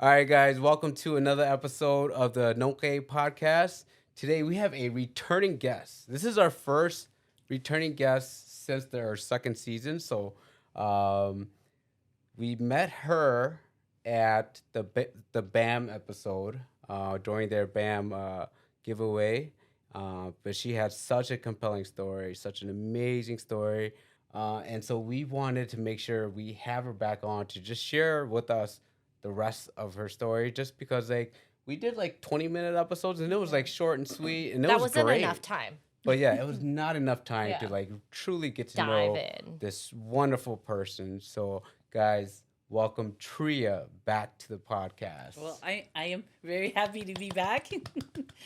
All right, guys, welcome to another episode of the Noke podcast. Today we have a returning guest. This is our first returning guest since their second season. So um, we met her at the BAM episode during their BAM giveaway. But she had such a compelling story, such an amazing story. And so we wanted to make sure we have her back on to just share with us the rest of her story, just because like we did like 20-minute episodes and it was like short and sweet and it That was wasn't great. enough time. But yeah, it was not enough time to Yeah. like truly get to Dive know in. this wonderful person. So, guys, welcome Tria back to the podcast. Well, I am very happy to be back.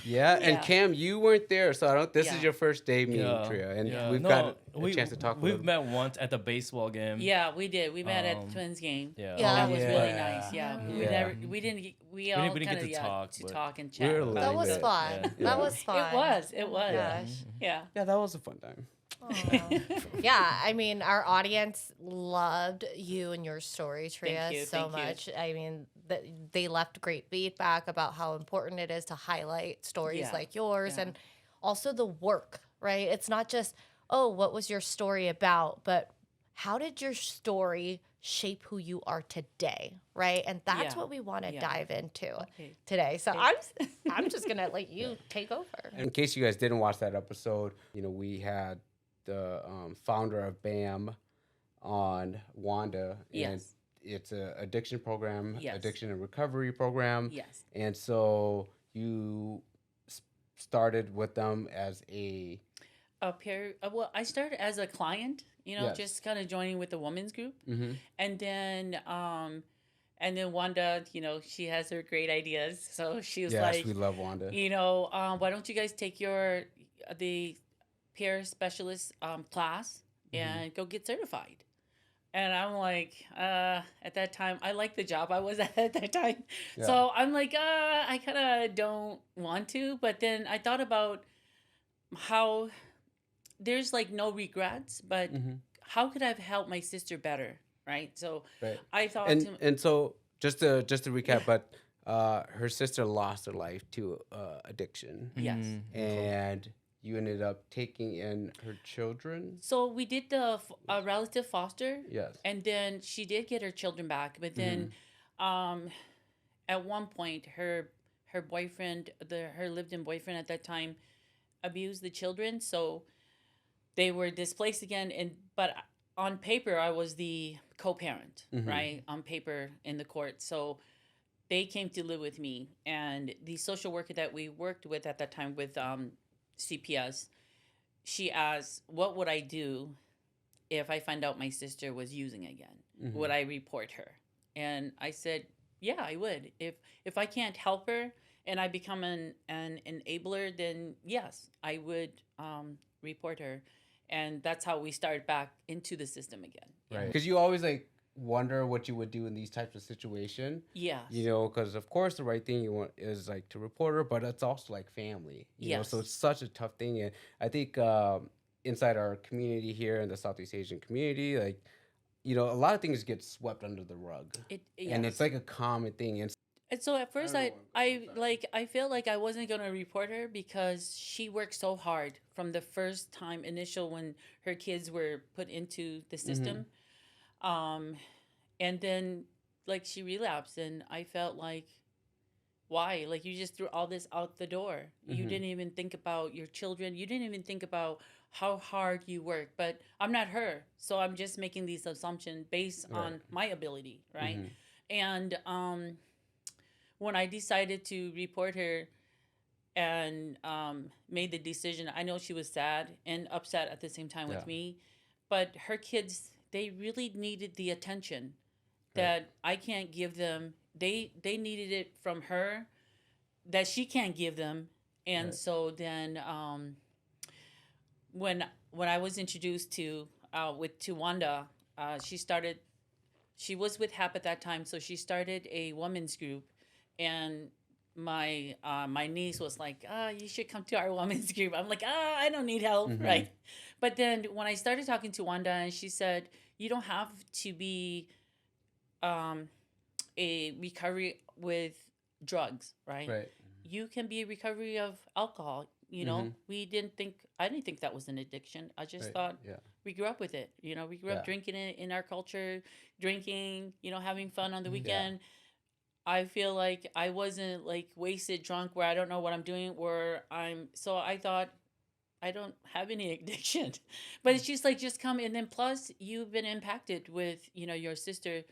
Yeah, and Yeah. Cam, you weren't there, so I don't. This Yeah. is your first day meeting Tria, and we've got a chance to talk. We've met once at the baseball game. Yeah, we did. We met at the Twins game. Yeah. Yeah. That was really Yeah. nice. Yeah. Yeah. We didn't. We didn't all get kind to of talk, to but- talk and We were chat. a about That little was bit. fun. Yeah. That was fun. It was. It was. Gosh. Yeah. Yeah, that was a fun time. Aw. Yeah, I mean, our audience loved you and your story, Tria, you, so thank you. much. I mean, they left great feedback about how important it is to highlight stories Yeah. like yours Yeah. and also the work, right? It's not just, oh, what was your story about, but how did your story shape who you are today, right? And that's Yeah. what we want to Yeah. dive into Okay. today. So Okay. I'm just gonna let you take over. In case you guys didn't watch that episode, we had the founder of BAM on, Wanda. And Yes. it's a addiction program, Yes. addiction and recovery program. Yes. And so you started with them as a Pair. Well, I started as a client. Yes. Just kind of joining with the women's group, mm-hmm. and then Wanda. She has her great ideas. So she was Yes, like, we love Wanda. why don't you guys take the peer specialist class and go get certified? And I'm like, at that time, I liked the job I was at that time. Yeah. So I'm like, I kind of don't want to. But then I thought about how there's like no regrets, but Mm-hmm. how could I have helped my sister better? Right. So Right. I thought, And so just to recap, but her sister lost her life to addiction, yes. and you ended up taking in her children. So we did the relative foster. Yes. And then she did get her children back, but then, at one point, her boyfriend, her lived-in boyfriend at that time, abused the children, so they were displaced again. But on paper, I was the co-parent, right? On paper in the court, so they came to live with me, and the social worker that we worked with at that time with CPS, she asked, "What would I do if I found out my sister was using again? Would I report her?" And I said, "Yeah, I would. If I can't help her and I become an enabler, then yes, I would report her." And that's how we started back into the system again. Right. Because you always like wonder what you would do in these types of situation. Yes. Because of course the right thing you want is like to report her, but it's also like family. Yes. So it's such a tough thing, and I think inside our community here in the Southeast Asian community, like a lot of things get swept under the rug, and it's like a common thing. And so at first I I felt like I wasn't going to report her because she worked so hard from the first time initial when her kids were put into the system. And then like she relapsed, and I felt like, why? Like, you just threw all this out the door. You didn't even think about your children. You didn't even think about how hard you work. But I'm not her, so I'm just making these assumptions based on my ability, right? And when I decided to report her and made the decision, I know she was sad and upset at the same time with me, but her kids, they really needed the attention that I can't give them. They needed it from her that she can't give them. And so then when I was introduced to Wanda, she was with HAP at that time, so she started a women's group. And my niece was like, you should come to our women's group. I'm like, I don't need help, right? But then when I started talking to Wanda, and she said, you don't have to be a recovery with drugs, right? Right. You can be a recovery of alcohol. You know, Mhm. I didn't think that was an addiction. I just Right. thought Yeah. we grew up with it. You know, we grew Yeah. up drinking it in our culture, drinking, you know, having fun on the Mhm. Yeah. weekend. I feel like I wasn't like wasted drunk where I don't know what I'm doing, so I thought I don't have any addiction. But it's just like, just come, and then plus you've been impacted with, you know, your sister.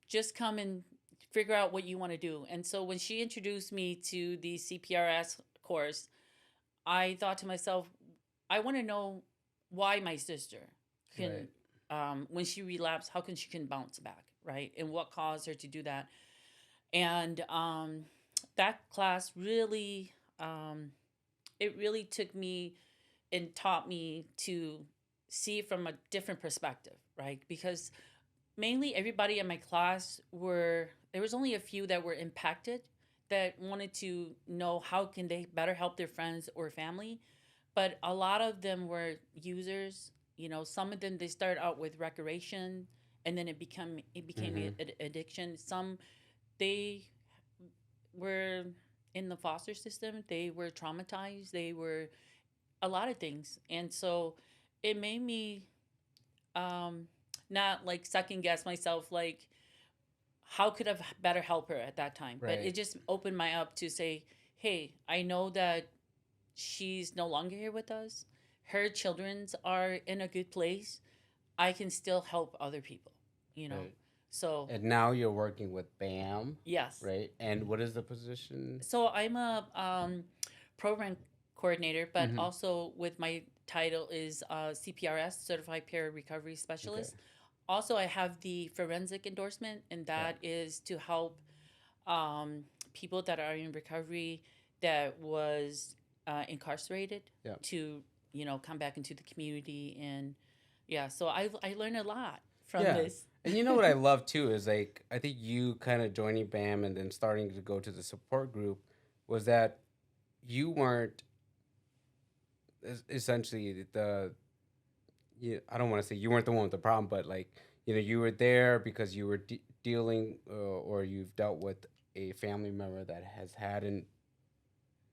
Just come and figure out what you want to do. And so when she introduced me to the CPRS course, I thought to myself, I want to know why my sister can, Right. when she relapsed, how can she can bounce back, right? And what caused her to do that? And that class really, it really took me and taught me to see it from a different perspective, right? Because mainly everybody in my class were, there was only a few that were impacted, that wanted to know how can they better help their friends or family, but a lot of them were users. You know, some of them, they start out with recreation, and then it became Mhm. an addiction. Some, they were in the foster system, they were traumatized, they were a lot of things. And so it made me um not like second guess myself, like how could I better help her at that time. But it Right. just opened my up to say, hey, I know that she's no longer here with us, her children's are in a good place, I can still help other people, you know. Right. So And now you're working with BAM, yes. right? And what is the position? So I'm a program coordinator, but Mhm. also with my title is CPRS, Certified Peer Recovery Okay. Specialist. Also, I have the forensic endorsement, and Yeah. that is to help um, people that are in recovery that was incarcerated Yeah. to, you know, come back into the community. And yeah, so I learned a lot from Yeah. this. And you know what I love too is like I think you kind of joining BAM and then starting to go to the support group was that you weren't essentially the you, I don't want to say you weren't the one with the problem, but like you were there because you were dealing or you've dealt with a family member that has had an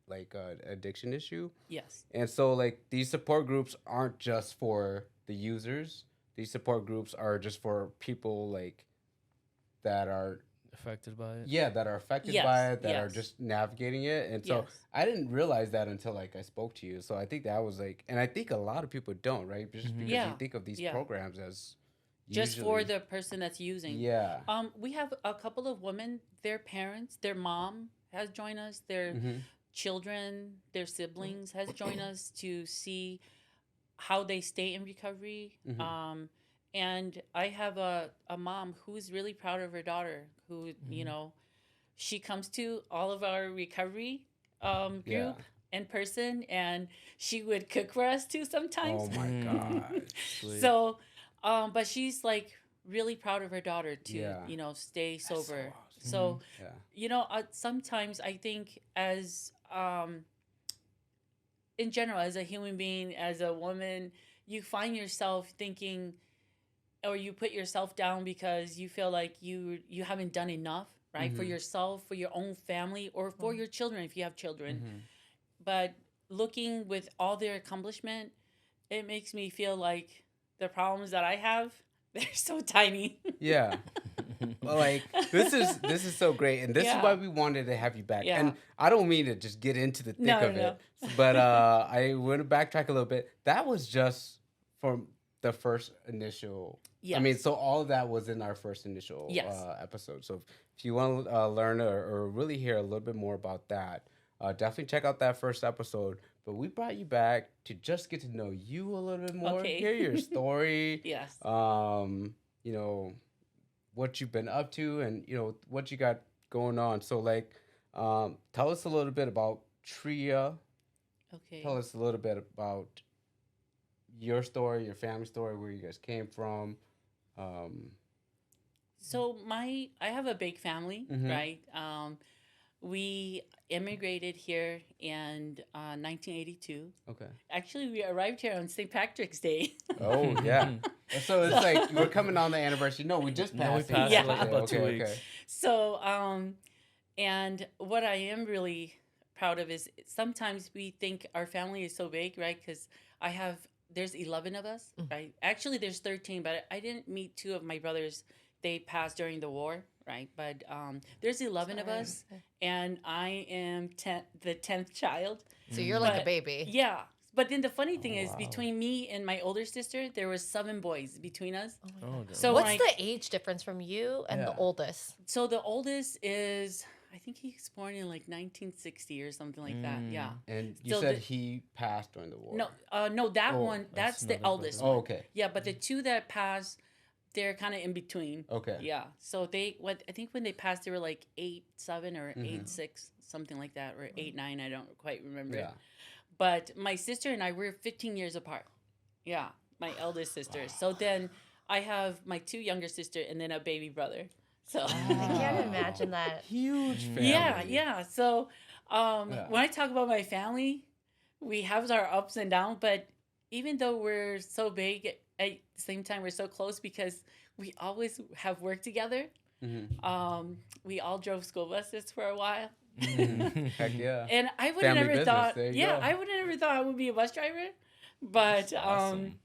like addiction issue. Yes. And so like these support groups aren't just for the users. These support groups are just for people like that are Affected by it. yeah, that are affected Yes. by it, that are Yes. just navigating it. And so Yes. I didn't realize that until like I spoke to you. So I think that was like and I think a lot of people don't, right? Just Mhm. because you Yeah. think of these Yeah. programs as Just for usually the person that's using. yeah. We have a couple of women, their parents, their mom has joined us, their Mhm. children, their siblings has joined us to see how they stay in recovery. Mhm. And I have a mom who's really proud of her daughter, who, you Mhm. know, she comes to all of our recovery Yeah. group in person, and she would cook for us too sometimes. Oh my Mm. gosh. Sweet. So, but she's like really proud of her daughter to, Yeah. you know, stay That's so sober. awesome. So, Mhm. Yeah. you know, sometimes I think as in general, as a human being, as a woman, you find yourself thinking, or you put yourself down because you feel like you haven't done enough, right, for Mhm. yourself, for your own family, or for your children if you have children. Mhm. But looking with all their accomplishment, it makes me feel like the problems that I have, they're so tiny. Yeah. Well, like this is so great, and this is why Yeah. we wanted to have you back. Yeah. And I don't mean to just get into the thick No, of no, no. it, but I want to backtrack a little bit. That was just from the first initial. I mean, Yes. so all of that was in our first initial Yes. episode. So if you want to learn or really hear a little bit more about that, definitely check out that first episode. But we brought you back to just get to know you a little bit more, Okay. hear your story. Yes. You know what you've been up to and what you got going on. So like tell us a little bit about Tria. Tell Okay. us a little bit about your story, your family story, where you guys came from. Um So I have a big family, mhm. right? we immigrated here in 1982. Okay. Actually, we arrived here on St. Patrick's Day. Oh yeah. So it's like we're coming on the anniversary. No, we just No, we passed. it. passed it, like, about 2 weeks. So, and what I am really proud of is sometimes we think our family is so big, right? Because there's 11 of us, right? Actually, there's 13, but I didn't meet two of my brothers. They passed during the war, right? But there's 11 of us, and I am the 10th child. So you're like a But- baby. Yeah. But then the funny thing is, wow. between me and my older sister, there was 7 boys between us. Oh, damn. So What's like, the age difference from you and the Yeah. oldest? so the oldest is, I think he's born in like 1960 or something like that. Yeah. And you So said the- he passed during the war. No, that Oh, one, that's the another eldest brother. Oh, one. okay. Yeah, but the two that passed, they're kind of in between. Okay. Yeah. So I think when they passed, they were like 8-7 or Mhm. 8-6, something like that, or 8-9. I don't quite remember. Yeah. But my sister and I were 15 years apart. Yeah, my eldest sister. So then I have my 2 younger sister and then a baby brother. So I can't imagine that. Huge family. yeah. So Yeah. when I talk about my family, we have our ups and downs, but even though we're so big, at the same time we're so close because we always have worked together. Mhm. We all drove school buses for a while. Heck yeah. And I would have Family never business, thought, there you go. I would have never thought I would be a bus driver, but awesome.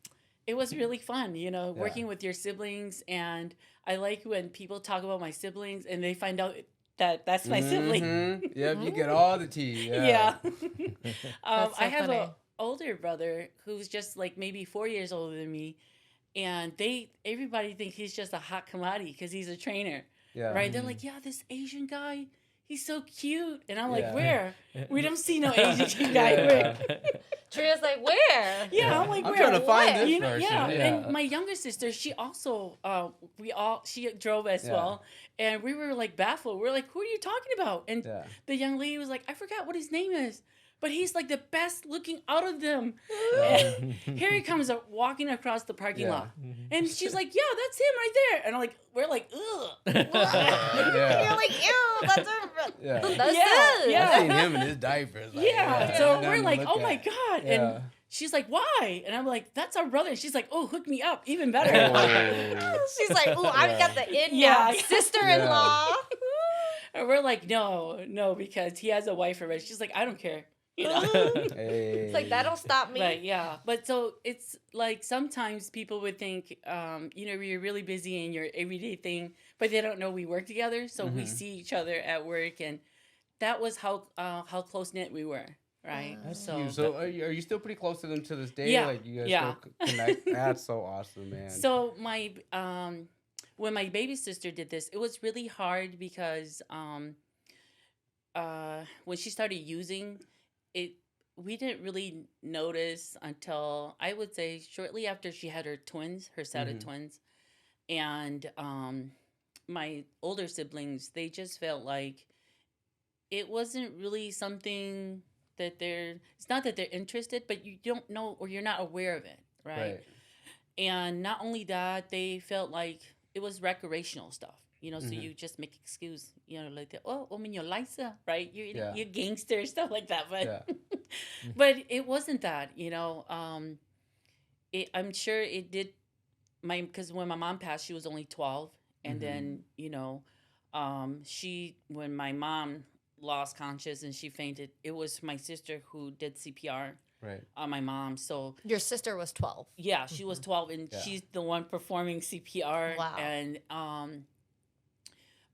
it was really fun, Yeah. working with your siblings. And I like when people talk about my siblings and they find out that that's my sibling. Mhm. Yep, you get all the tea. Yeah. Yeah. That's so I have funny. an older brother who's just like maybe 4 years older than me, and everybody thinks he's just a hot commodity because he's a trainer. Yeah. Right? They're like, yeah, this Asian guy, he's so cute. And I'm Yeah. like, where? We don't see no Asian guy. Where? Tria's like, where? Yeah, I'm like, I'm where? trying to find What? this You know, person. yeah. Yeah. And my younger sister, she also, she drove as Yeah. well. And we were like baffled. We're like, who are you talking about? And Yeah. the young lady was like, I forgot what his name is, but he's like the best looking out of them. Yeah. And here he comes walking across the parking Yeah. lot. And she's like, yeah, that's him right there. And I'm like, we're like, ugh. Yeah. You're like, ew, that's Yeah. that's Yeah, it. yeah. I've seen him in his diapers. Like, Yeah. yeah, So nothing we're to like, look oh my at. God. Yeah. And she's like, why? And I'm like, that's our brother. And she's like, oh, hook me up. Even better. Oh. She's like, ooh, I've got the in Yeah. sister-in-law. And we're like, no, because he has a wife already. She's like, I don't care. Hey. It's like, that'll stop me. But yeah, but so it's like sometimes people would think, we're really busy in your everyday thing, but they don't know we work together. So we see each other at work, and that was how close knit we were, right? That's so huge. So are you still pretty close to them to this day? Yeah, Like you guys yeah. still connect? That's so awesome, man. So my when my baby sister did this, it was really hard because when she started using it, we didn't really notice until I would say shortly after she had her set of twins, and my older siblings, they just felt like it wasn't really something that it's not that they're interested, but you don't know or you're not aware of it, right? And not only that, they felt like it was recreational stuff, so you just make excuse, like, your license, right? You're gangster, stuff like that. But Yeah. but it wasn't that, I'm sure it did because when my mom passed, she was only 12. And then, when my mom lost conscious and she fainted, it was my sister who did CPR Right. on my mom. So Your sister was 12. yeah, she was 12 and Yeah. she's the one performing CPR. Wow. And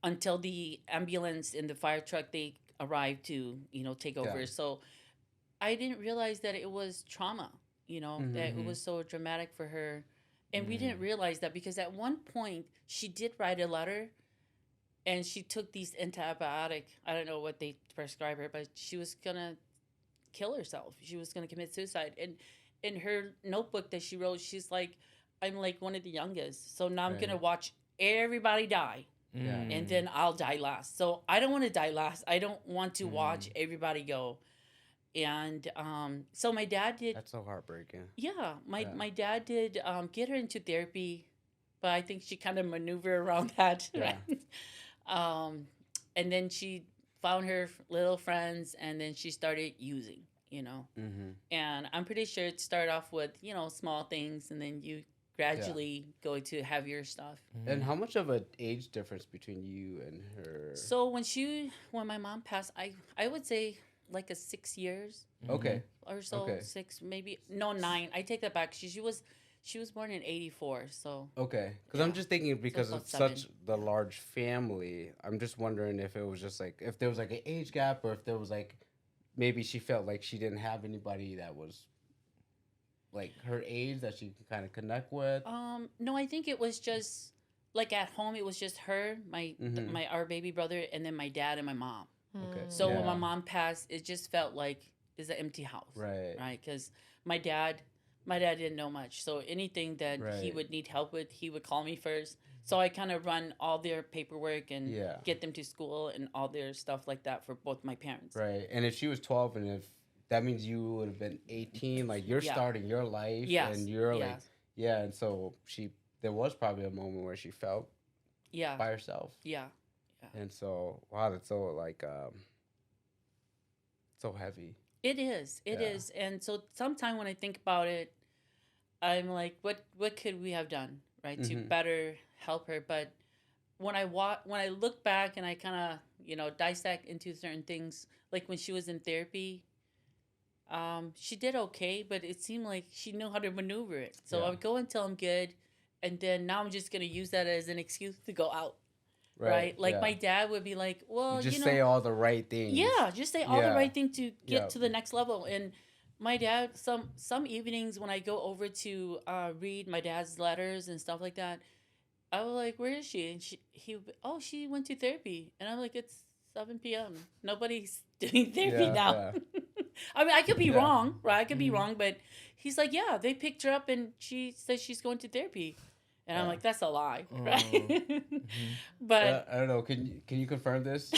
until the ambulance and the fire truck, they arrived to, take over. Yeah. So I didn't realize that it was trauma, that it was so dramatic for her. And we didn't realize that because at one point she did write a letter and she took these antibiotic. I don't know what they prescribed her, but she was going to kill herself. She was going to commit suicide. And in her notebook that she wrote, she's like, I'm like one of the youngest. So now I'm going to watch everybody die. Yeah. And then I'll die last. So I don't want to die last. I don't want to watch everybody go. And so my dad did. That's so heartbreaking. Yeah, my dad did get her into therapy, but I think she kind of maneuvered around that. Yeah. Right? And then she found her little friends, and then she started using, you know. Mm-hmm. And I'm pretty sure it started off with, you know, small things, and then you gradually go to heavier stuff. And how much of an age difference between you and her? So when my mom passed, I would say like a 6 years Okay. or so, Okay. 6 maybe, no 9. I take that back. She was born in 84, so Okay, because Yeah. I'm just thinking because about of such the large family, I'm just wondering if it was just like if there was like an age gap or if there was like maybe she felt like she didn't have anybody that was like her age that she could kind of connect with. no, I think it was just like at home. It was just her, Mhm. our baby brother, and then my dad and my mom. Okay. So when my Yeah. mom passed, it just felt like it's an empty house, Right. right? Because my dad didn't know much, so anything that he Right. would need help with, he would call me first. So I kind of run all their paperwork and Yeah. get them to school and all their stuff like that for both my parents. Right, and if she was 12 and if that means you would have been 18, like you're Yeah. starting your life Yes. and you're like Yes. yeah, and so there was probably a moment where she felt Yeah. by herself. Yeah. And so, wow, that's so like so heavy. It is. It Yeah. is. And so sometime when I think about it, I'm like, what could we have done, right, to Mhm. better help her? But when I look back and I kind of, you know, dissect into certain things, like when she was in therapy, she did okay, but it seemed like she knew how to maneuver it. So Yeah. I would go until I'm good, and then now I'm just gonna use that as an excuse to go out, right? Like yeah. my dad would be like, well, You just know, say all the right things. yeah, just say all the Yeah. right thing to get Yeah. to the next level. And my dad, some evenings when I go over to read my dad's letters and stuff like that, I was like, "Where is she?" And he would be, "Oh, she went to therapy." And I'm like, "It's 7 p.m. Nobody's doing therapy Yeah, now." yeah. I mean, I could be Yeah. wrong, right? I could be wrong, but he's like, "Yeah, they picked her up and she says she's going to therapy." And I'm Yeah. like, "That's a lie," Oh. right? But I don't know. Can you confirm this?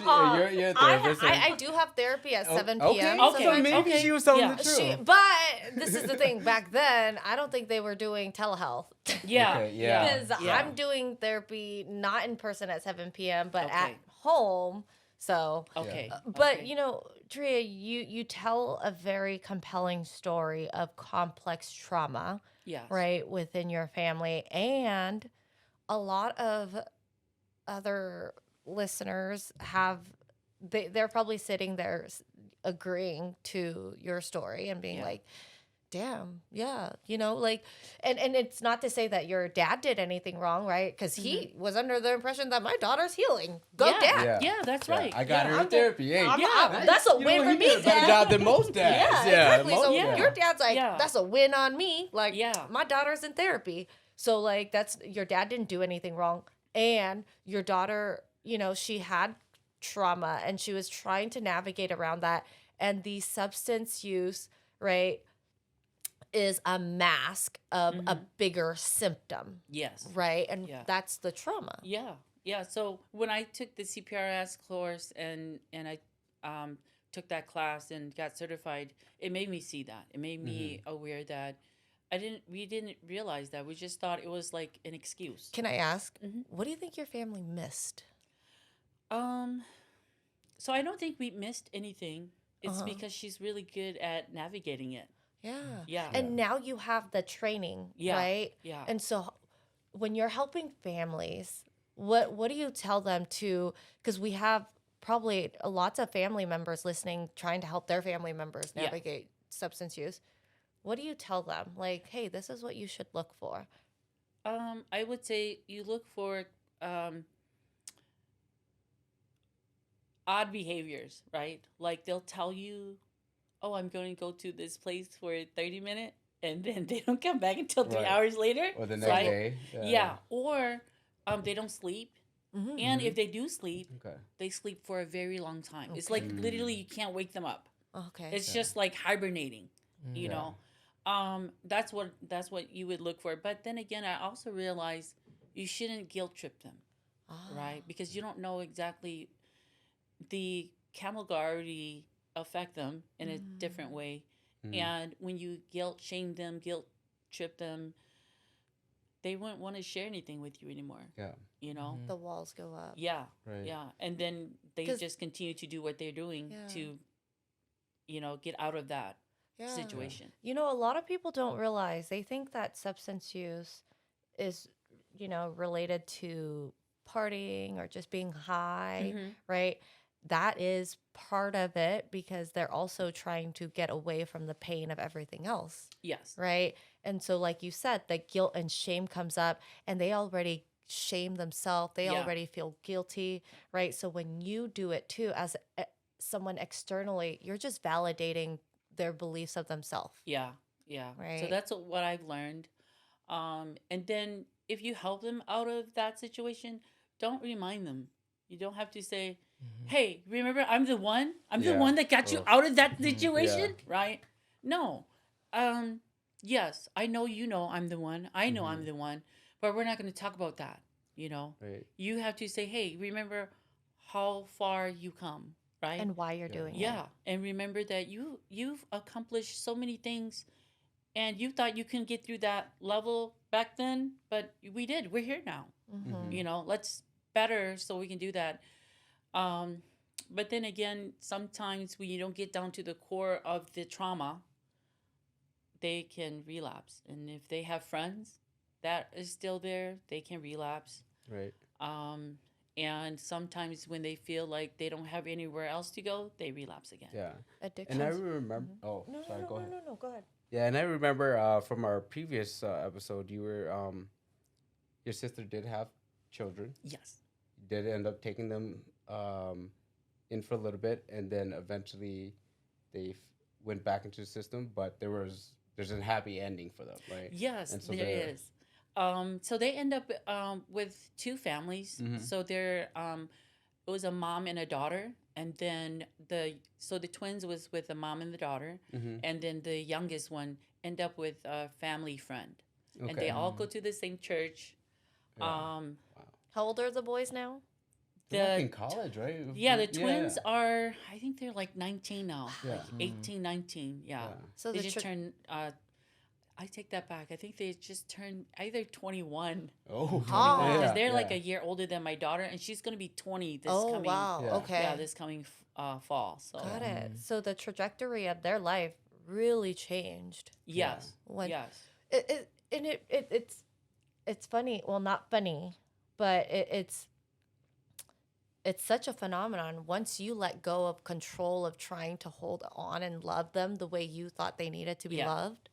Oh, You're a therapist. I do have therapy at 7 p.m. Okay, Okay, so sometimes. maybe okay. she was telling Yeah. the truth. But this is the thing. Back then, I don't think they were doing telehealth. yeah, Okay, yeah. Because yeah. I'm doing therapy not in person at 7 p.m., but at Okay. home. So, Okay. but okay. you know, Tria, you tell a very compelling story of complex trauma, Yes. right, within your family, and a lot of other listeners they're probably sitting there agreeing to your story and being Yeah. like, damn, yeah, you know, like, and it's not to say that your dad did anything wrong, right? Because he was under the impression that my daughter's healing. Go, Yeah. dad. Yeah, that's Yeah, right. I got Yeah. her in therapy. Hey, That's a you know win what, for he me, did a better Dad. job than most dads. Yeah, exactly. most So dads. your dad's like, Yeah. that's a win on me. Like, Yeah. my daughter's in therapy. So, like, that's your dad didn't do anything wrong. And your daughter, you know, she had trauma and she was trying to navigate around that. And the substance use, right, is a mask of a bigger symptom, Yes. right? And Yeah. that's the trauma. Yeah. Yeah. So when I took the CPRS course and I took that class and got certified, it made me see that. It made me aware that we didn't realize that. We just thought it was like an excuse. Can I ask, Mhm. what do you think your family missed? So I don't think we missed anything. It's Uh-huh. because she's really good at navigating it. Yeah. Yeah. And now you have the training, Yeah. right? Yeah. And so when you're helping families, what do you tell them to, because we have probably lots of family members listening, trying to help their family members Yeah. navigate substance use. What do you tell them? Like, hey, this is what you should look for. I would say you look for odd behaviors, right? Like they'll tell you, "Oh, I'm going to go to this place for 30 minutes," and then they don't come back until 3 Right. hours later. Or the next right? day. Yeah. Or they don't sleep. Mhm. And if they do sleep, Okay. they sleep for a very long time. It's like literally you can't wake them up. Okay. It's just like hibernating, you Yeah. know. That's what you would look for. But then again, I also realize you shouldn't guilt trip them, right? Because you don't know exactly the chemical already affect them in a different way. And when you guilt shame them, guilt trip them, they wouldn't want to share anything with you anymore. Yeah. You know. The walls go up. Yeah. Right. Yeah. And then they 'Cause- just continue to do what they're doing Yeah. to, get out of that Yeah. situation. You know, a lot of people don't realize, they think that substance use is, related to partying or just being high, Mhm. right? That is part of it because they're also trying to get away from the pain of everything else, Yes. right? And so, like you said, the guilt and shame comes up, and they already shame themselves. They Yeah. already feel guilty, right? So when you do it too, as someone externally, you're just validating their beliefs of themselves. Yeah. Yeah. So Right. that's what I've learned. And then if you help them out of that situation, don't remind them. You don't have to say, "Hey, remember I'm the one. I'm the Yeah. one that got you Oh. out of that situation," Yeah. right? No. Yes, I know I'm the one. I know I'm the one, but we're not going to talk about that, Right. You have to say, "Hey, remember how far you come," right? And why you're Yeah. doing it. Yeah, and remember that you've accomplished so many things, and you thought you couldn't get through that level back then, but we did. We're here now. Mhm. Let's better so we can do that. But then again, sometimes when you don't get down to the core of the trauma, they can relapse, and if they have friends that is still there, they can relapse. Right. And sometimes when they feel like they don't have anywhere else to go, they relapse again. Yeah. Addictions. And I remember. Oh, No, sorry. no, Go no, ahead. no, no, go ahead. Yeah, and I remember from our previous episode, you were your sister did have children. Yes. Did end up taking them in for a little bit, and then eventually they went back into the system. But there's a happy ending for them, right? Yes, And so there they're- is. So they end up with two families. Mhm. So it was a mom and a daughter, and then the twins was with the mom and the daughter, Mhm. and then the youngest one end up with a family friend, and they Okay. all go to the same church. Yeah. Um, How old are the boys now? They're like the in college, right? yeah, the twins are, I think they're like 19 now, Yeah. like 18, 19. Yeah, So they the just turned. I take that back. I think they just turned either 21. Oh, Oh. Because yeah, they're like yeah. a year older than my daughter, and she's gonna be 20 this oh, coming. wow. Yeah. Okay. Yeah, this coming fall. So Got it. So the trajectory of their life really changed. yes, When- yes, It's funny. Well, not funny, but it's such a phenomenon. Once you let go of control of trying to hold on and love them the way you thought they needed to be Yeah. loved.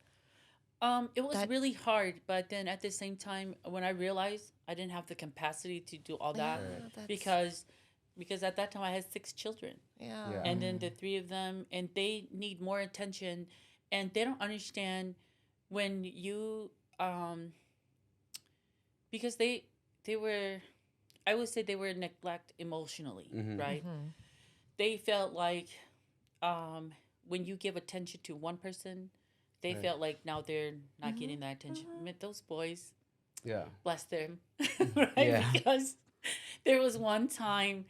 It was That- really hard, but then at the same time, when I realized I didn't have the capacity to do all that, Yeah, that's- because at that time I had 6 children, yeah. Yeah. and then the 3 of them, and they need more attention, and they don't understand when you because they were, I would say they were neglect emotionally, Mhm. right? Mhm. They felt like when you give attention to one person, they Right. felt like now they're not getting that attention. I mean, those boys, Yeah. bless them, right? Yeah. Because there was one time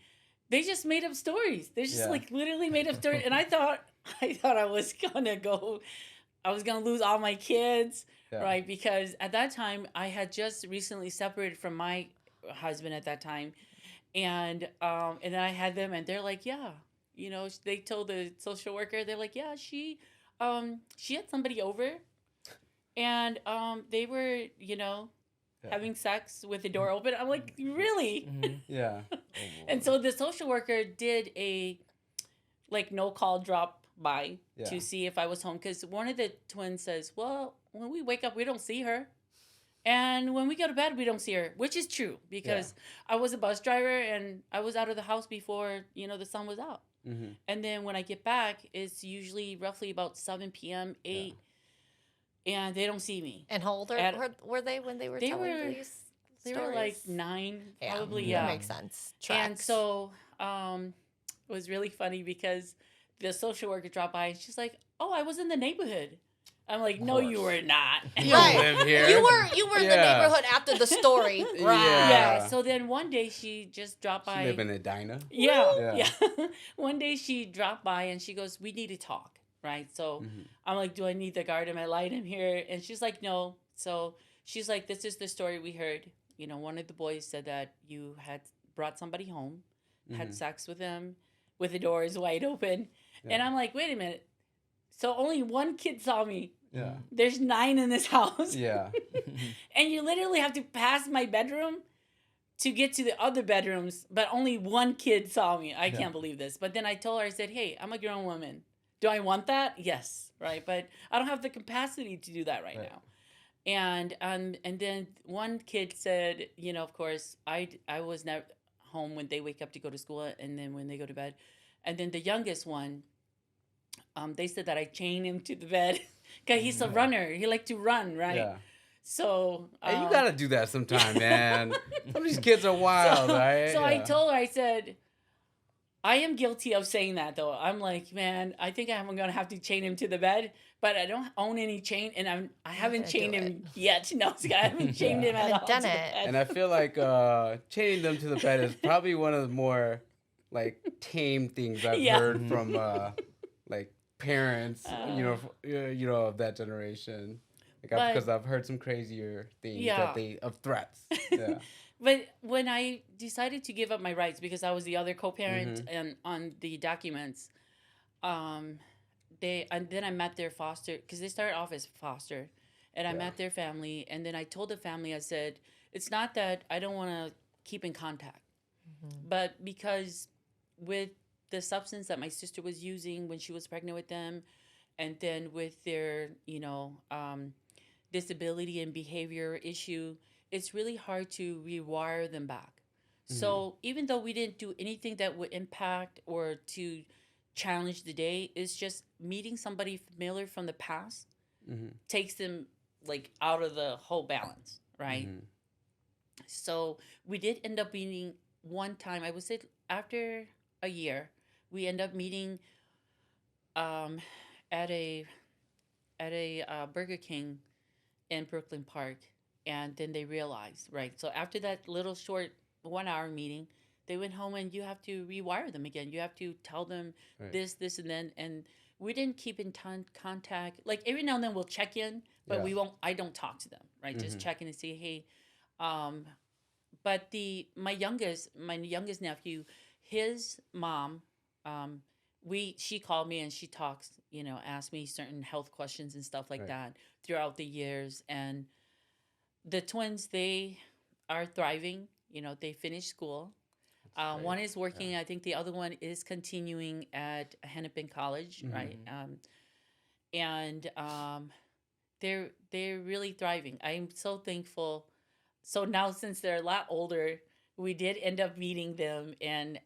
they just made up stories. They just Yeah. like literally made up stories, and I thought I was gonna lose all my kids, Yeah. right? Because at that time I had just recently separated from my husband at that time, and then I had them, and they're like, yeah, they told the social worker, they're like, yeah, she had somebody over, and they were having sex with the door open. I'm like, really? Yeah. And so the social worker did a no call drop by Yeah. to see if I was home, because one of the twins says, well, when we wake up we don't see her, and when we go to bed we don't see her, which is true, because I was a bus driver and I was out of the house before the sun was out. Mm-hmm. And then when I get back, it's usually roughly about 7 p.m., 8, and they don't see me. And how old were they when they were They telling were- these They stories? were like 9, probably, That yeah. makes sense. And Tracks. so it was really funny because the social worker dropped by and she's like, oh, I was in the neighborhood. I'm like, no, you course. were not. You Right. don't live here. you were in the Yeah. neighborhood after the story, right? Yeah. Yeah. So then one day she just dropped She by. live in a diner. Yeah. Yeah. Yeah. One day she dropped by and she goes, we need to talk. Right. So Mm-hmm. I'm like, do I need the guard? Am I light in here? And she's like, no. So she's like, this is the story we heard. You know, one of the boys said that you had brought somebody home, had sex with them, with the doors wide open. Yeah. And I'm like, wait a minute. So only one kid saw me. Yeah. There's 9 in this house. Yeah. And you literally have to pass my bedroom to get to the other bedrooms, but only one kid saw me. I can't believe this. But then I told her, I said, hey, I'm a grown woman. Do I want that? Yes. Right. But I don't have the capacity to do that right now. And then one kid said, you know, of course, I was never home when they wake up to go to school and then when they go to bed. And then the youngest one, they said that I chained him to the bed because he's a runner. He liked to run, right? Yeah. So Hey, you gotta do that sometime, man. Some of these kids are wild, right? So I told her, I said, I am guilty of saying that though. I'm like, man, I think I'm gonna have to chain him to the bed, but I don't own any chain, and I haven't chained him yet. No, I haven't chained him at all. Done to the it. bed. And I feel like chaining them to the bed is probably one of the more like tame things I've heard from like parents, you know, of that generation. Like, because I've heard some crazier things of threats. Yeah. But when I decided to give up my rights because I was the other co-parent and on the documents, then I met their foster, because they started off as foster, and I met their family, and then I told the family, I said, it's not that I don't want to keep in contact, but because with the substance that my sister was using when she was pregnant with them, and then with their, you know, disability and behavior issue, it's really hard to rewire them back. So even though we didn't do anything that would impact or to challenge the day, it's just meeting somebody familiar from the past takes them like out of the whole balance, right? So we did end up meeting one time. I would say after a year, we end up meeting at a Burger King in Brooklyn Park, and then they realized, right? So after that little short 1 hour meeting, they went home, and you have to rewire them again. You have to tell them this, and then, and we didn't keep in contact. Like every now and then we'll check in, but we won't. I don't talk to them, right? Just check in and say, hey. But my youngest nephew, his mom, she called me and she talks, you know, asked me certain health questions and stuff like that throughout the years. And the twins, they are thriving. You know, they finished school. One is working. I think the other one is continuing at Hennepin College, right? And they're really thriving. I'm so thankful. So now, since they're a lot older, we did end up meeting them and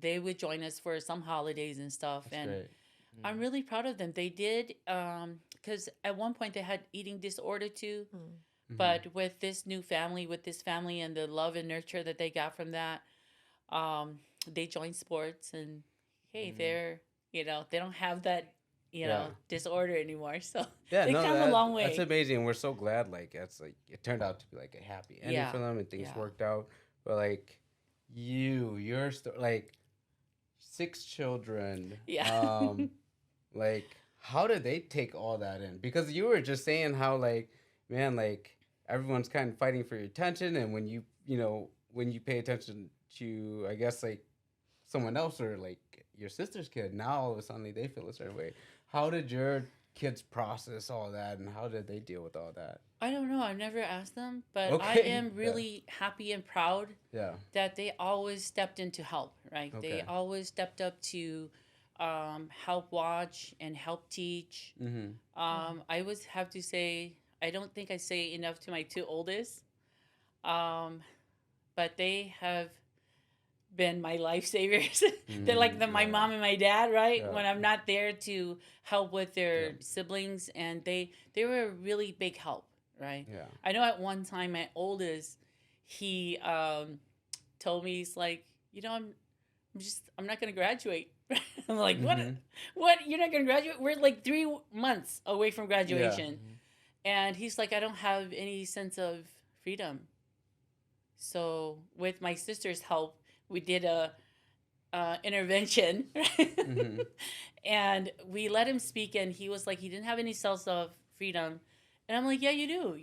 they would join us for some holidays and stuff. That's great. I'm really proud of them. They did, because at one point they had eating disorder too. But with this new family, and the love and nurture that they got from that, they joined sports, and hey, they're, you know, they don't have that, you know, disorder anymore. So they come a long way. That's amazing. We're so glad, like, it's like it turned out to be like a happy ending for them, and things worked out. But like your story, like 6 children. Yeah. Like, how did they take all that in? Because you were just saying how, like, man, like, everyone's kind of fighting for your attention, and when you pay attention to, I guess, like, someone else or, like, your sister's kid, now all of a sudden they feel a certain way. How did your kids process all that, and how did they deal with all that? I don't know. I've never asked them, but I am really happy and proud that they always stepped in to help, right? They always stepped up to help watch and help teach. I always have to say, I don't think I say enough to my 2 oldest, but they have been my lifesavers. They're like my mom and my dad, right? When I'm not there to help with their siblings, and they were a really big help, right? I know at one time my oldest, he told me, he's like, you know, I'm not gonna graduate. I'm like, what? You're not gonna graduate? We're like 3 months away from graduation. And he's like, I don't have any sense of freedom. So with my sister's help, we did a intervention, and we let him speak. And he was like, he didn't have any sense of freedom, And I'm like, yeah, you do.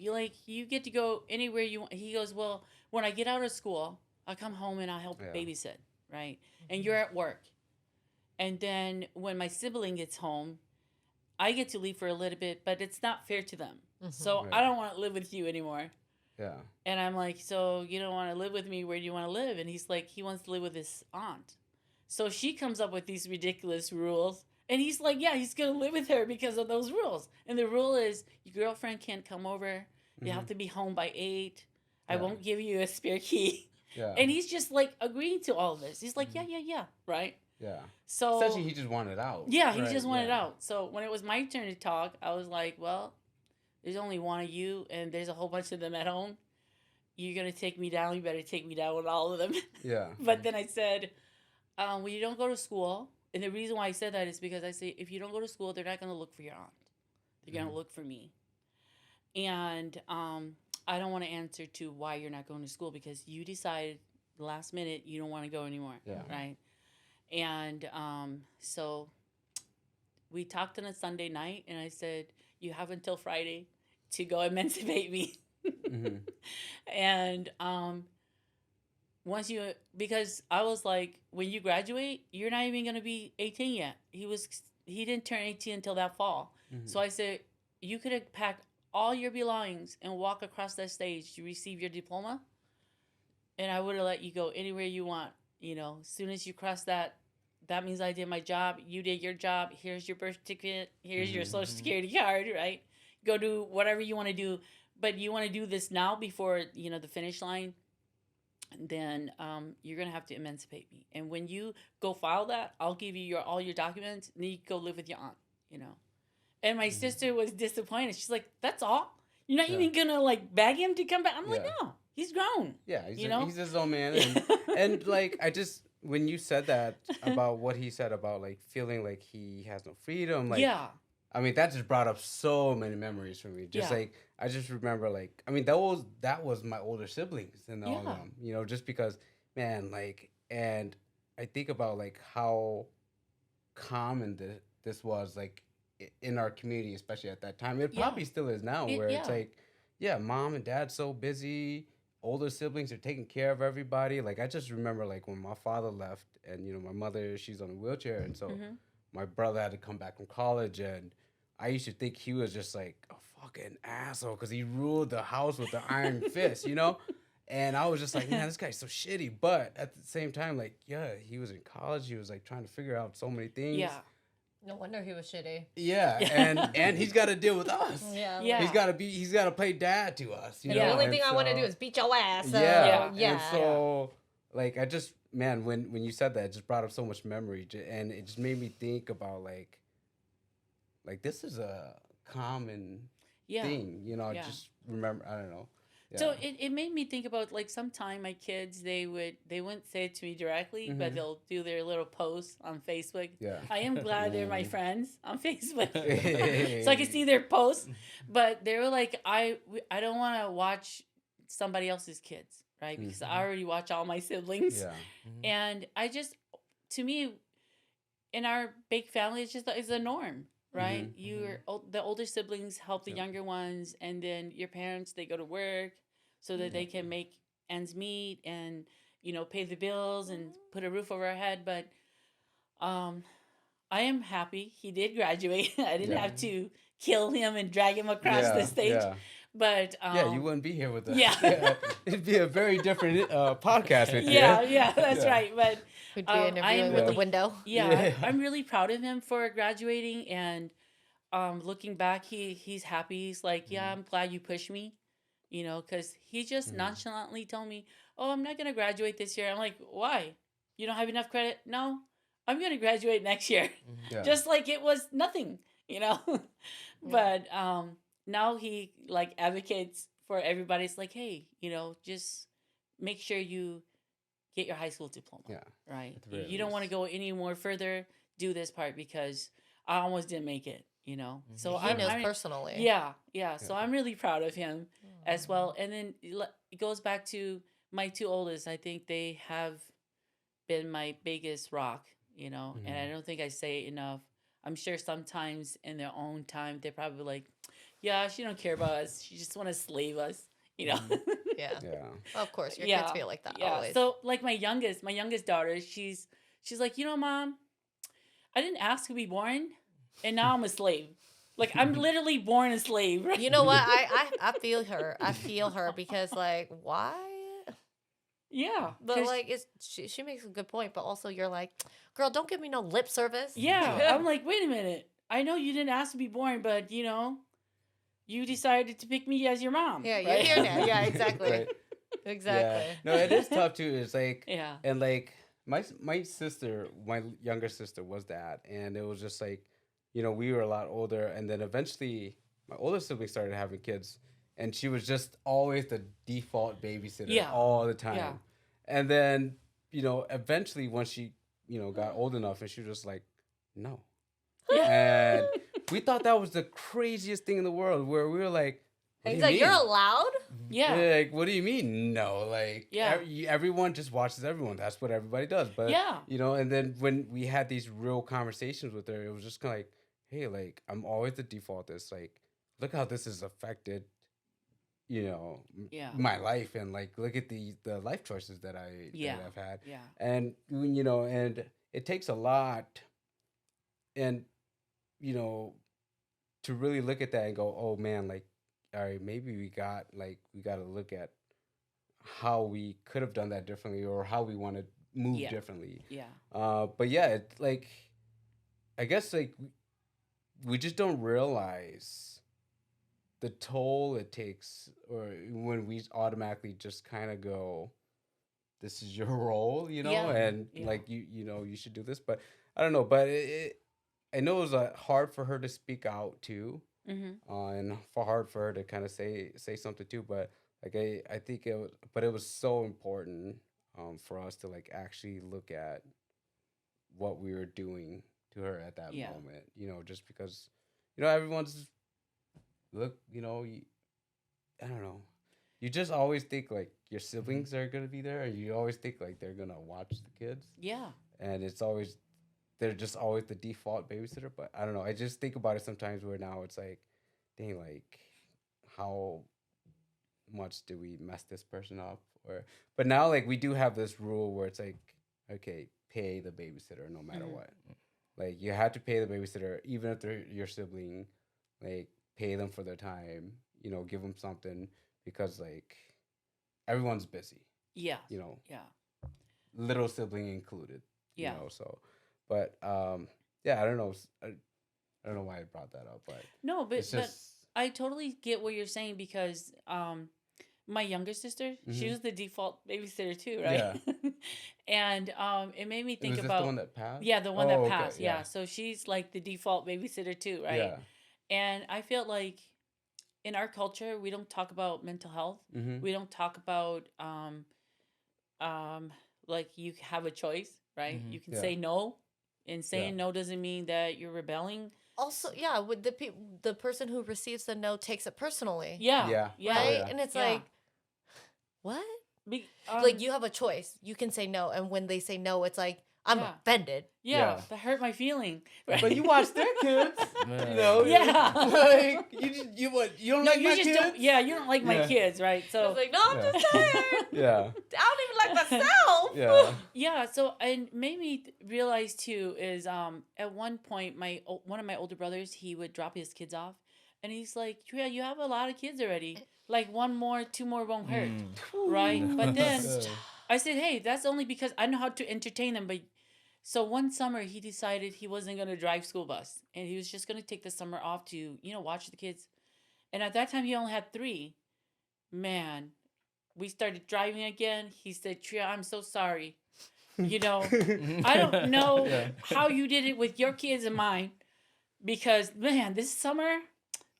You get to go anywhere you want. He goes, well, when I get out of school, I'll come home and I'll help Yeah. babysit, right? And you're at work. And then when my sibling gets home, I get to leave for a little bit, but it's not fair to them. So Right. I don't want to live with you anymore. Yeah. And I'm like, so you don't want to live with me? Where do you want to live? And he's like, he wants to live with his aunt. So she comes up with these ridiculous rules. And he's like, yeah, he's going to live with her because of those rules. And the rule is your girlfriend can't come over. You have to be home by 8. I Yeah. won't give you a spare key. Yeah. And he's just like agreeing to all this. He's like, yeah. Right? Yeah. So Essentially, he just wanted out. yeah, he Right, just wanted yeah. out. So when it was my turn to talk, I was like, well, there's only one of you, and there's a whole bunch of them at home. You're going to take me down. You better take me down with all of them. Yeah. But then I said, well, you don't go to school. And the reason why I said that is because I say, if you don't go to school, they're not going to look for your aunt. They're going to look for me. And I don't want to answer to why you're not going to school because you decided last minute you don't want to go anymore. Yeah. Right? And so we talked on a Sunday night, and I said, you have until Friday to go emancipate me. And once you, because I was like, when you graduate, you're not even going to be 18 yet. He didn't turn 18 until that fall. So I said, you could have packed all your belongings and walk across that stage to receive your diploma. And I would have let you go anywhere you want. You know, as soon as you cross that means I did my job. You did your job. Here's your birth certificate. Here's your social security card, right? Go do whatever you want to do. But you want to do this now before, the finish line, then you're going to have to emancipate me. And when you go file that, I'll give you all your documents, and then you go live with your aunt, And my sister was disappointed. She's like, that's all? You're not even going to, beg him to come back? I'm like, no, he's grown. Yeah, he's his own man. And when you said that about what he said about, feeling like he has no freedom, yeah. I mean, that just brought up so many memories for me. Just I just remember, that was my older siblings and all of them, just because, man, and I think about, how common this was, in our community, especially at that time. It probably still is now, where it's mom and dad so busy, older siblings are taking care of everybody. I just remember, when my father left and, my mother, she's on a wheelchair, and so my brother had to come back from college, and I used to think he was just a fucking asshole because he ruled the house with the iron fist, And I was just like, man, this guy's so shitty. But at the same time, he was in college. He was trying to figure out so many things. Yeah. No wonder he was shitty. Yeah, and he's got to deal with us. Yeah. He's got to play dad to us. You know? The only And thing I want to do is beat your ass. So, yeah. yeah. And so, I just, man, when you said that, it just brought up so much memory, and it just made me think about this is a common thing, I just remember, I don't know. Yeah. So it made me think about sometime my kids they wouldn't say it to me directly, but they'll do their little posts on Facebook. Yeah. I am glad they're my friends on Facebook, so I can see their posts. But they were like, I don't want to watch somebody else's kids, right? Because I already watch all my siblings, Yeah. and to me, in our big family, it's a norm. Right, the older siblings help the younger ones, and then your parents they go to work so that they can make ends meet and pay the bills and put a roof over our head. But I am happy he did graduate. I didn't have to kill him and drag him across the stage. Yeah. But you wouldn't be here with us. Yeah. It'd be a very different podcast with you. Yeah, that's right. But We'd be interviewing with the window. Yeah, I'm really proud of him for graduating, and looking back, he's happy. He's like, yeah, I'm glad you pushed me, because he just nonchalantly told me, oh, I'm not gonna graduate this year. I'm like, why? You don't have enough credit? No, I'm gonna graduate next year. Yeah. Just like it was nothing, But now he advocates for everybody. It's like, hey, just make sure you get your high school diploma. Yeah. Right. At the very You don't want to least. go any more further. Do this part because I almost didn't make it. So He knows personally. Yeah. So I'm really proud of him as well. And then it goes back to my two oldest. I think they have been my biggest rock. And I don't think I say it enough. I'm sure sometimes in their own time they're probably like, Yeah, she don't care about us. She just want to slave us, you know. Yeah. Yeah. Of course, your Yeah, kids feel like that yeah. always. So like my youngest daughter, she's like, Mom, I didn't ask to be born, and now I'm a slave. Like I'm literally born a slave. Right? You know what? I feel her. I feel her because like why? Yeah, But 'cause- like it's she makes a good point. But also you're like, girl, don't give me no lip service. yeah. I'm like, wait a minute. I know you didn't ask to be born, but you decided to pick me as your mom. Yeah, you're right? here now. Yeah, exactly. Right. Exactly. Yeah. No, it is tough too. It's like, Yeah. and like my sister, my younger sister was that, and it was just like, we were a lot older, and then eventually my older sibling started having kids, and she was just always the default babysitter Yeah. all the time. Yeah. And then, eventually once she, got old enough, and she was just like, no. And we thought that was the craziest thing in the world, where we were like, what And do he's you like, you're mean? allowed? Yeah. Like, what do you mean? No, like, Yeah. everyone just watches everyone. That's what everybody does. But Yeah. and then when we had these real conversations with her, it was just kind of like, hey, like, I'm always the default. It's like, look how this has affected, Yeah. my life, and like, look at the life choices that Yeah. that I've had, Yeah. and and it takes a lot, and to really look at that and go, oh man, like, all right, maybe we got to look at how we could have done that differently, or how we want to move Yeah. differently. Yeah. But yeah, it's like, I guess, like, we just don't realize the toll it takes, or when we automatically just kind of go, this is your role, Yeah. and Yeah. like, you should do this. But I don't know, but I know it was hard for her to speak out too, Mm-hmm. and hard for her to kind of say something too. But like, I think it was so important, for us to like actually look at what we were doing to her at that Yeah. moment, just because, everyone's look, I don't know. You just always think like your siblings are gonna be there, and you always think like they're gonna watch the kids, Yeah. and they're just always the default babysitter. But I don't know. I just think about it sometimes, where now it's like, dang, like, how much do we mess this person up? But now, like, we do have this rule where it's like, okay, pay the babysitter no matter Mhm. what. Like, you have to pay the babysitter, even if they're your sibling. Like, pay them for their time. Give them something, because like, everyone's busy. Yeah. Yeah, Yeah. little sibling included. Yeah. So, but yeah, I don't know. I don't know why I brought that up, but No, it's but just I totally get what you're saying, because my younger sister, she Mhm. was the default babysitter too, right? And it made me think was this about the one that passed? yeah, the one Oh, that okay, passed. Yeah. So she's like the default babysitter too, right? Yeah. And I feel like in our culture, we don't talk about mental health. Mm-hmm. We don't talk about like you have a choice, right? Mhm. You can Yeah. say no, and saying Yeah. no doesn't mean that you're rebelling. Also, yeah, with the person who receives the no takes it personally. Yeah. Yeah. Yeah. Right? yeah. And it's Yeah. like, what? Like Like you have a choice. You can say no, and when they say no, it's like I'm Yeah. offended. yeah, Yeah. that hurt my feeling. Right? But you watch their kids. Man. Yeah. Like, you don't No, like you my just kids. don't. Yeah, you don't like my Yeah. kids, right? I So was like, no, I'm Yeah. just tired. Yeah. I don't even like myself. Yeah. yeah, so and made me realize too is at one point one of my older brothers, he would drop his kids off, and he's like, Tria, you have a lot of kids already. Like one more, two more won't hurt, right? But then I said, hey, that's only because I know how to entertain them. But so one summer he decided he wasn't gonna drive school bus, and he was just gonna take the summer off to watch the kids. And at that time he only had 3. Man, we started driving again. He said, Tria, I'm so sorry. I don't know Yeah. how you did it with your kids and mine, because man, this summer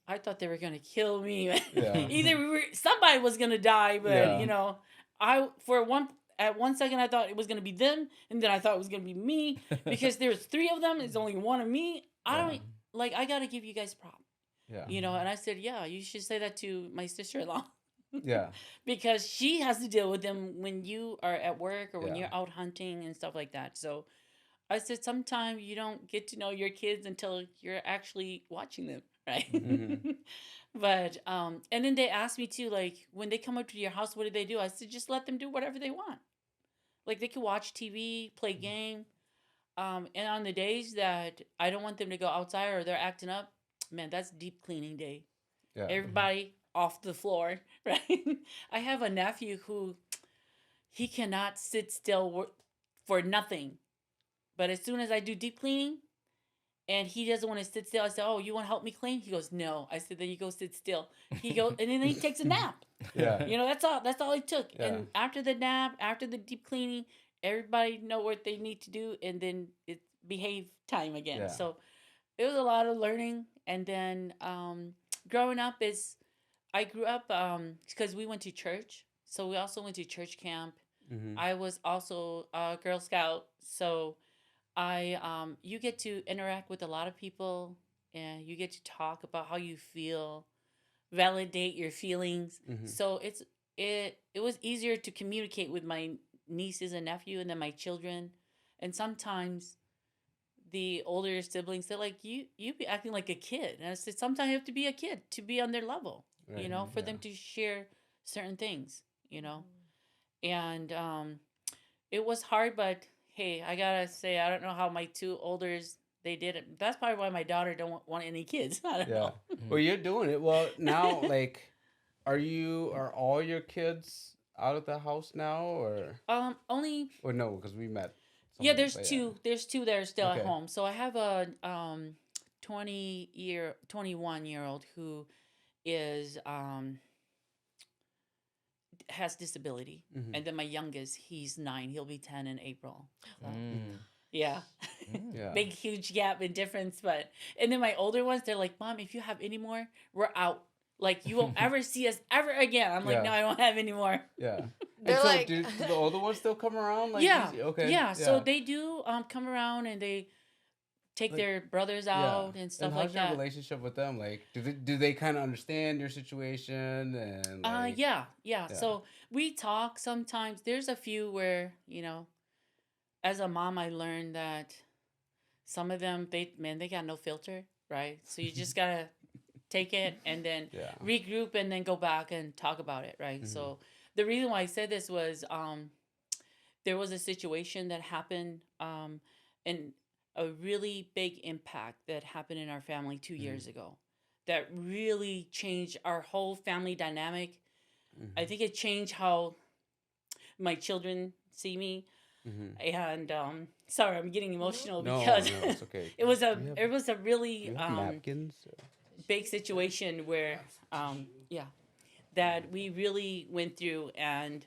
I thought they were gonna kill me. Yeah. Either somebody was gonna die, but Yeah. at one second I thought it was gonna be them, and then I thought it was gonna be me, because there's 3 of them. It's only one of me. I don't like. I gotta give you guys props. Yeah. And I said, yeah, you should say that to my sister-in-law. Yeah. Because she has to deal with them when you are at work or when Yeah. you're out hunting and stuff like that. So I said, sometimes you don't get to know your kids until you're actually watching them. right? Mm-hmm. But and then they asked me too, like when they come up to your house, what do they do? I said, just let them do whatever they want. Like they can watch TV, play game. And on the days that I don't want them to go outside or they're acting up, man, that's deep cleaning day. Yeah. Everybody off the floor, right? I have a nephew who he cannot sit still for nothing. But as soon as I do deep cleaning and he doesn't want to sit still, I say, "Oh, you want to help me clean?" He goes, "No." I said, "Then you go sit still." He goes, and then he takes a nap. Yeah. You know, that's all. That's all it took. Yeah. And after the nap, after the deep cleaning, everybody know what they need to do, and then it's behave time again. Yeah. So it was a lot of learning. And then growing up is, I grew up because we went to church, so we also went to church camp. Mm-hmm. I was also a Girl Scout, so you get to interact with a lot of people, and you get to talk about how you feel, validate your feelings. Mm-hmm. So it was easier to communicate with my nieces and nephew and then my children. And sometimes the older siblings, they're like, you be acting like a kid. And I said, sometimes you have to be a kid to be on their level, Right. for Yeah. them to share certain things. And it was hard, but hey, I gotta say, I don't know how my two olders, they did it. That's probably why my daughter don't want any kids. I don't Yeah. know. Well, you're doing it. Well, now, like, are all your kids out of the house now, or Only no? Because we met. yeah, someone, there's but two. There's two that are still at Okay. home. So I have a 21-year-old who is has disability, Mhm. and then my youngest, he's 9. He'll be 10 in April. So, Mm. yeah. Yeah. Big huge gap in difference, but and then my older ones, they're like, "Mom, if you have any more, we're out. Like you won't ever see us ever again." I'm like, Yeah. "No, I don't have any more." Yeah. They're And so, like- do the older ones still come around? Like, Yeah. Okay. Yeah, so they do come around and they take Like, their brothers out and stuff and like how's your that. relationship with them? Like, do they kind of understand your situation? And like, Yeah. Yeah. So we talk sometimes. There's a few where, as a mom, I learned that some of them, they got no filter, right? So you just gotta take it and then Yeah. regroup and then go back and talk about it, right? Mhm. So the reason why I said this was there was a situation that happened and a really big impact that happened in our family 2 years ago that really changed our whole family dynamic. I think it changed how my children see me. Mhm. And sorry, I'm getting emotional No, because no, it's okay. it was Do you have- really do you have napkins? big situation where that we really went through, and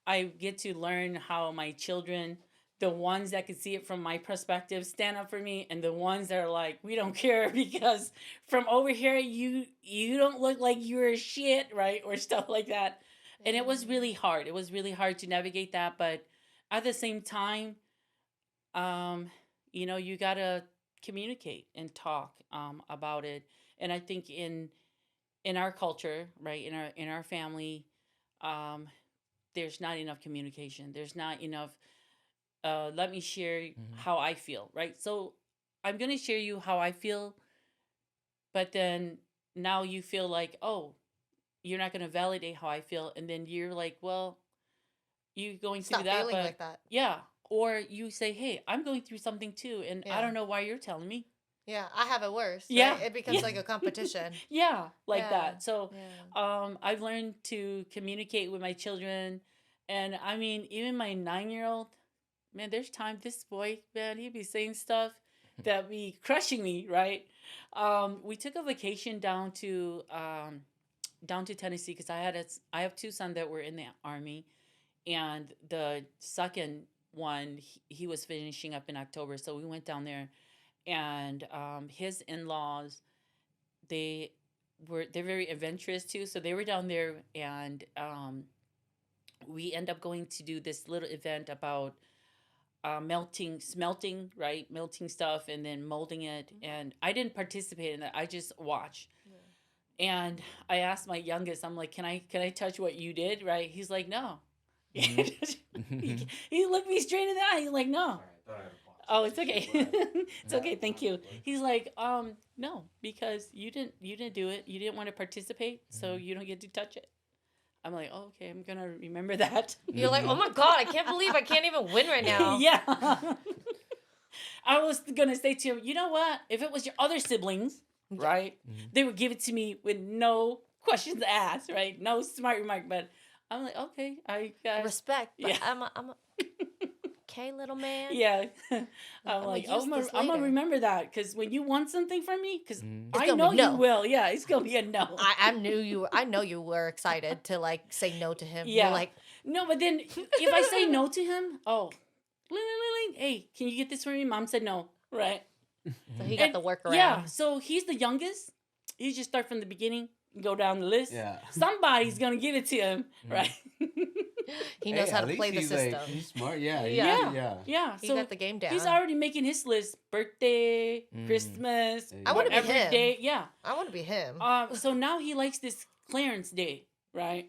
I get to learn how my children, the ones that can see it from my perspective, stand up for me, and the ones that are like, we don't care because from over here you don't look like you're shit, right? Or stuff like that. And it was really hard. It was really hard to navigate that, but at the same time, you gotta communicate and talk about it. And I think in our culture, right, in our family, there's not enough communication. There's not enough. Let me share how I feel, right? So I'm gonna share you how I feel, but then now you feel like, oh, you're not gonna validate how I feel, and then you're like, well, you going through Stop that, feeling but like that. yeah, or you say, hey, I'm going through something too, and I Yeah. don't know why you're telling me. Yeah, I have it worse. Yeah. Right? It becomes Yeah. like a competition. Yeah, like Yeah. that. So Yeah. I've learned to communicate with my children, and I mean, even my 9-year-old, man, there's time this boy, man, he'd be saying stuff that be crushing me, right? We took a vacation down to Tennessee because I have 2 sons that were in the Army, and the second one, he was finishing up in October, so we went down there, and his in-laws, they're very adventurous too, so they were down there, and we end up going to do this little event about smelting, right? Melting stuff and then molding it. And I didn't participate in that. I just watched. And I asked my youngest, I'm like, can I touch what you did? Right? He's like, no. He looked me straight in the eye. He's like, no. Oh, it's okay. It's okay. Thank you. He's like, no, because you didn't do it. You didn't want to participate, so you don't get to touch it. I'm like, oh, okay, I'm gonna remember that. You're like, oh my God, I can't believe I can't even win right now. Yeah. I was gonna say to him, you know what? If it was your other siblings, right, they would give it to me with no questions asked, right? No smart remark. But I'm like, okay, I Respect, but Yeah. I'm a okay, little man. Yeah. I'm I'ma like, use I'm this gonna later. remember that because when you want something from me, because I gonna know be you no. will. Yeah, it's gonna be a no. I know you were excited to like say no to him. Yeah. You're like, No, but then if I say no to him, oh, hey, can you get this for me? Mom said no, right? so he got And the workaround. yeah, so he's the youngest. You just start from the beginning, go down the list. Yeah. Somebody's gonna give it to him, right? He knows how at to least play the he's system. Like, he's smart. Yeah. Yeah. Yeah. Yeah. He So got the game down. he's already making his list: birthday, Christmas, I wanna be whatever him. day. Yeah. I want to be him. So now he likes this Clarence Day, right?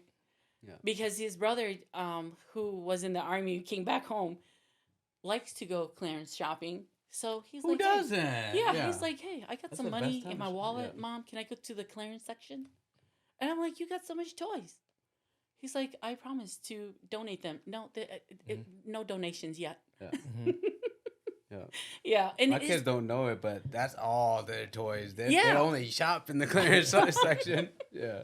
Yeah. Because his brother, who was in the army, came back home, likes to go Clarence shopping. So he's Who like, doesn't? hey. Yeah, he's like, hey, I got That's some the money best in my time. wallet, Yeah. Mom. Can I go to the Clarence section? And I'm like, you got so much toys. He's like, I promise to donate them. No, no donations yet. Yeah. Yeah. Yeah, and My it's- kids don't know it, but that's all their toys. They Yeah. only shop in the clearance section. Yeah.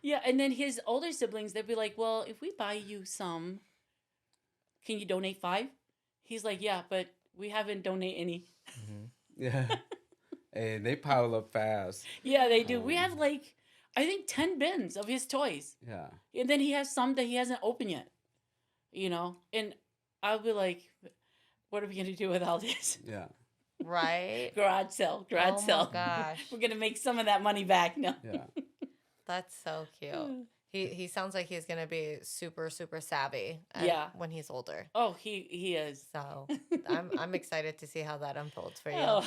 Yeah, and then his older siblings, they'd be like, well, if we buy you some, can you donate 5? He's like, yeah, but we haven't donated any. Yeah. Hey, they pile up fast. Yeah, they do. We have like, I think 10 bins of his toys. Yeah. And then he has some that he hasn't opened yet. You know? And I'll be like, what are we going to do with all this? Yeah. Right? Garage sale. Oh sale. my gosh. We're going to make some of that money back. No. Yeah. That's so cute. He sounds like he's gonna be super, super savvy Yeah. when he's older. Oh, he is. So I'm excited to see how that unfolds for you. Oh,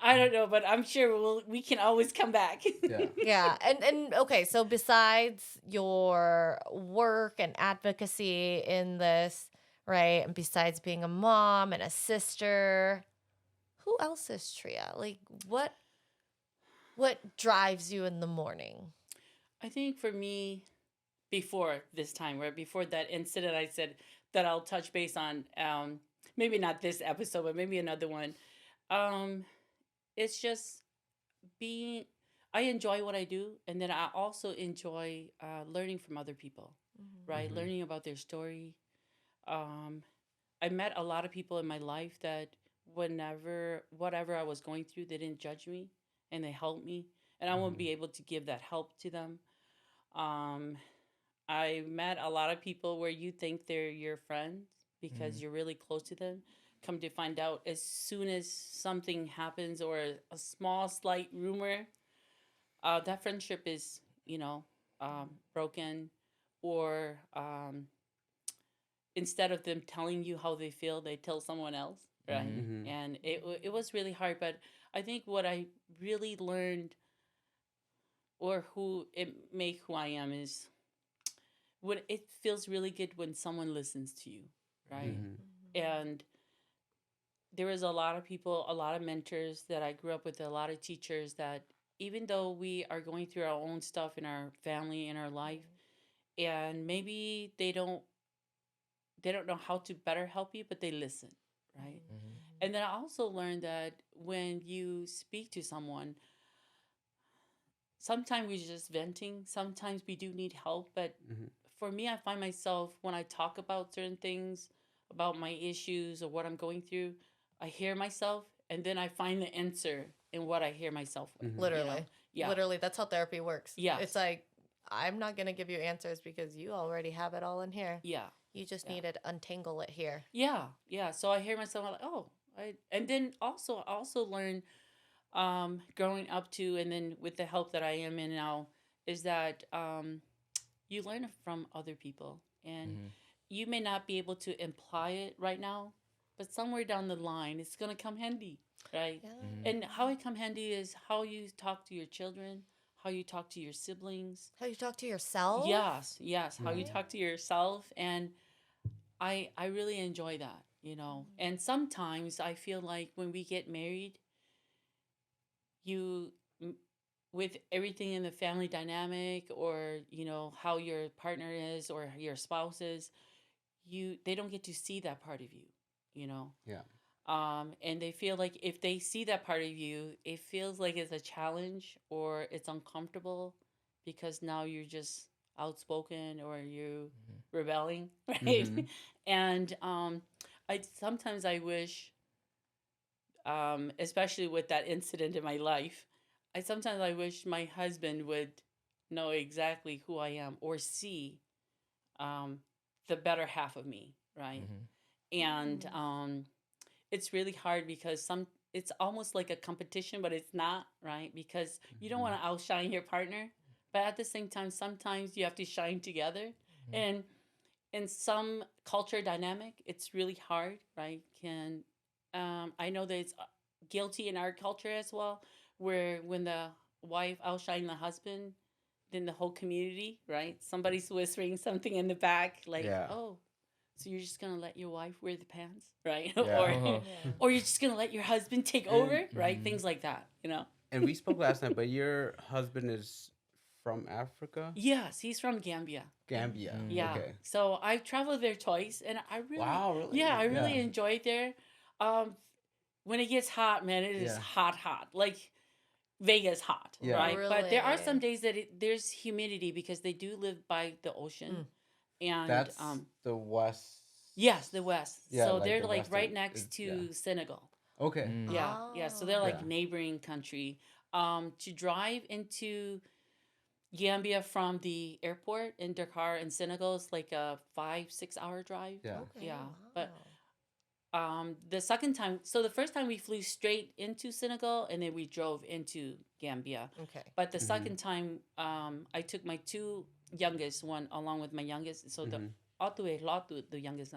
I don't know, but I'm sure we can always come back. Yeah. Yeah, and okay, so besides your work and advocacy in this, right, and besides being a mom and a sister, who else is Tria? Like, what drives you in the morning? I think for me, before this time, right before that incident, I said that I'll touch base on. Maybe not this episode, but maybe another one. It's just being. I enjoy what I do, and then I also enjoy learning from other people, right? Mhm. Learning about their story. I met a lot of people in my life that whatever I was going through, they didn't judge me and they helped me, and I won't be able to give that help to them. I met a lot of people where you think they're your friends because you're really close to them. Come to find out, as soon as something happens or a small, slight rumor, that friendship is, broken. Or instead of them telling you how they feel, they tell someone else, right? Mhm. And it was really hard. But I think what I really learned, or who it make who I am, is when it feels really good when someone listens to you, right? Mhm. And there was a lot of people, a lot of mentors that I grew up with, a lot of teachers that even though we are going through our own stuff in our family, in our life, and maybe they don't know how to better help you, but they listen, right? And then I also learned that when you speak to someone, sometimes we're just venting, sometimes we do need help, but Mhm. for me, I find myself when I talk about certain things, about my issues or what I'm going through, I hear myself and then I find the answer in what I hear myself with. Mhm. Literally. Yeah. Literally, that's how therapy works. Yes. It's like, I'm not going to give you answers because you already have it all in here. Yeah. You just Yeah. need to untangle it here. Yeah. Yeah. So I hear myself, I'm like, oh, and then I also learn growing up to, and then with the help that I am in now, is that you learn from other people. And you may not be able to imply it right now, but somewhere down the line, it's going to come handy, right? Yeah. And how it come handy is how you talk to your children, how you talk to your siblings. How you talk to yourself? Yes, how you talk to yourself. And I really enjoy that. you know. And sometimes I feel like when we get married, you with everything in the family dynamic, or you know how your partner is or your spouse is, they don't get to see that part of you, you know. Yeah. And they feel like if they see that part of you, it feels like it's a challenge or it's uncomfortable because now you're just outspoken or you rebelling, right? Mhm. And I sometimes I wish, especially with that incident in my life, I wish my husband would know exactly who I am or see um, the better half of me, right? And it's really hard because it's almost like a competition, but it's not, right? Because you don't want to outshine your partner, but at the same time, sometimes you have to shine together. And in some culture dynamic, it's really hard, right? I know that it's guilty in our culture as well, where when the wife outshines the husband, then the whole community, right? Somebody's whispering something in the back, like, Yeah. "Oh, so you're just gonna let your wife wear the pants, right?" Yeah. or Uh-huh. Yeah. or you're just gonna let your husband take And over, right? Things like that, you know. and we spoke last night, but your husband is from Africa? Yes, he's from Gambia. Gambia. Yeah. Okay. So I traveled there twice, and I really, Wow, really? yeah, I Yeah. really enjoyed there. Um, when it gets hot, man, it is Yeah. hot, hot, like Vegas hot, Yeah. right? But there are Really? some days that there's humidity because they do live by the ocean, and That's the west. yes, the West. Yeah, So like they're the like right western next to Senegal. Okay. Yeah, yeah. So they're like Yeah. neighboring country. To drive into Gambia from the airport in Dakar and Senegal is like a 5-6 hour drive. Yeah. Okay. Yeah, Wow. but the second time, so the first time we flew straight into Senegal and then we drove into Gambia. Okay. But the Mhm. second time, I took my two youngest, one along with my youngest. So the Otwe Lotu, the youngest,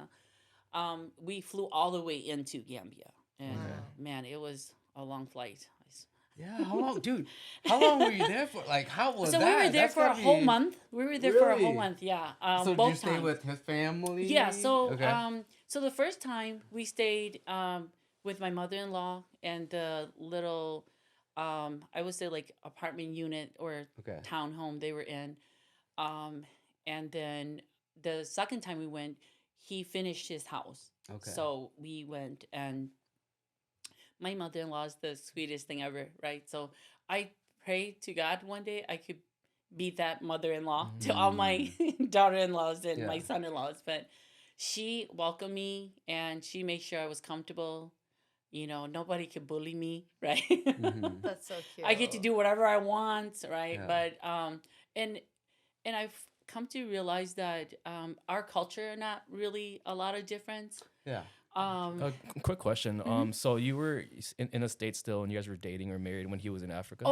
we flew all the way into Gambia, and Wow. man, it was a long flight. Yeah. How long, dude? How long were you there for? Like, how was So that? we were there That's for a gotta whole be- month. We were there for a whole Really? month. Yeah. So did Both you stay times. with his family? Yeah. So Okay. so the first time we stayed with my mother-in-law and the little I would say like apartment unit or Okay. townhome they were in. Um, and then the second time we went, he finished his house. Okay. So we went, and my mother-in-law is the sweetest thing ever, right? So I pray to God one day I could be that mother-in-law to all my daughter-in-laws and my Yeah. son-in-laws. But she welcomed me and she made sure I was comfortable. You know, nobody could bully me, right? Mhm. That's so cute. I get to do whatever I want, right? Yeah. But and I've come to realize that our culture not really a lot of difference. Yeah. Um, Quick question. So you were in the States still, and you guys were dating or married when he was in Africa?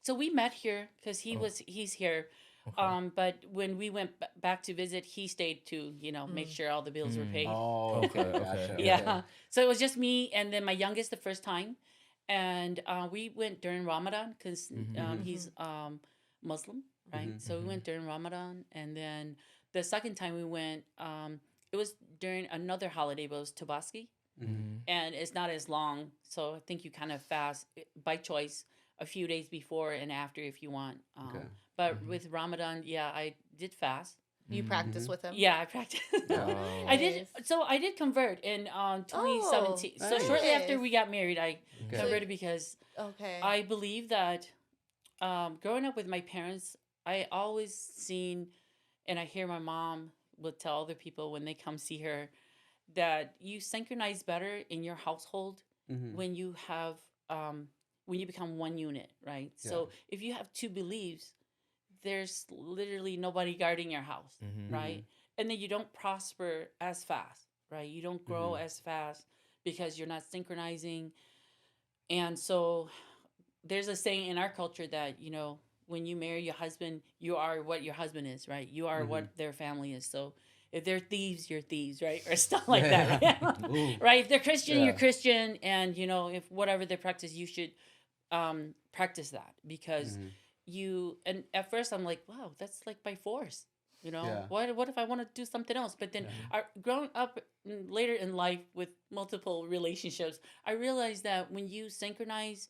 so we met here because he's here. Okay. But when we went back to visit, he stayed to make sure all the bills were paid. Oh, okay. Okay, Gotcha. okay. Yeah. Okay. So it was just me and then my youngest the first time, and we went during Ramadan because he's Muslim, right? So we went during Ramadan, and then the second time we went, it was during another holiday, but it was Tabaski, and it's not as long. So I think you kind of fast by choice a few days before and after if you want. Okay. But with Ramadan, yeah, I did fast. You practice with him? Yeah, I practiced. Oh. I did. So I did convert in 2017. So nice. shortly after Nice. we got married, I Okay. converted because Okay. I believe that growing up with my parents, I always seen, and I hear my mom would tell other people when they come see her that you synchronize better in your household when you have when you become one unit, right? So if you have two beliefs, there's literally nobody guarding your house, right? And then you don't prosper as fast, right? You don't grow as fast because you're not synchronizing. And so there's a saying in our culture that, when you marry your husband, you are what your husband is, right? You are what their family is. So if they're thieves, you're thieves, right? Or stuff like that, right? Right? If they're Christian, you're Christian. And, if whatever they practice, you should practice that because and at first I'm like, wow, that's like by force. You know, Yeah. what if I want to do something else? But then, growing up later in life with multiple relationships, I realized that when you synchronize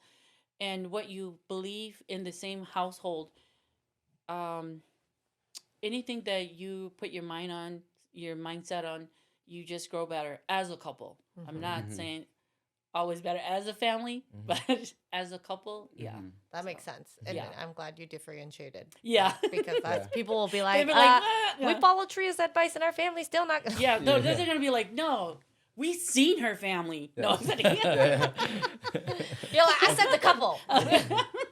and what you believe in the same household, um, anything that you put your mind on, your mindset on, you just grow better as a couple. I'm not Mhm. saying always better as a family, Mhm. but as a couple, yeah. Mhm. That So, makes sense. And yeah. I'm glad you differentiated. Yeah. Because that's Yeah. people will be They'd like, be like, we yeah. follow Tria's advice and our family's still not. Yeah, no, Yeah. they're gonna be like, no, we seen her family. Yeah. No, I'm kidding. Yeah. You're like, I said the couple.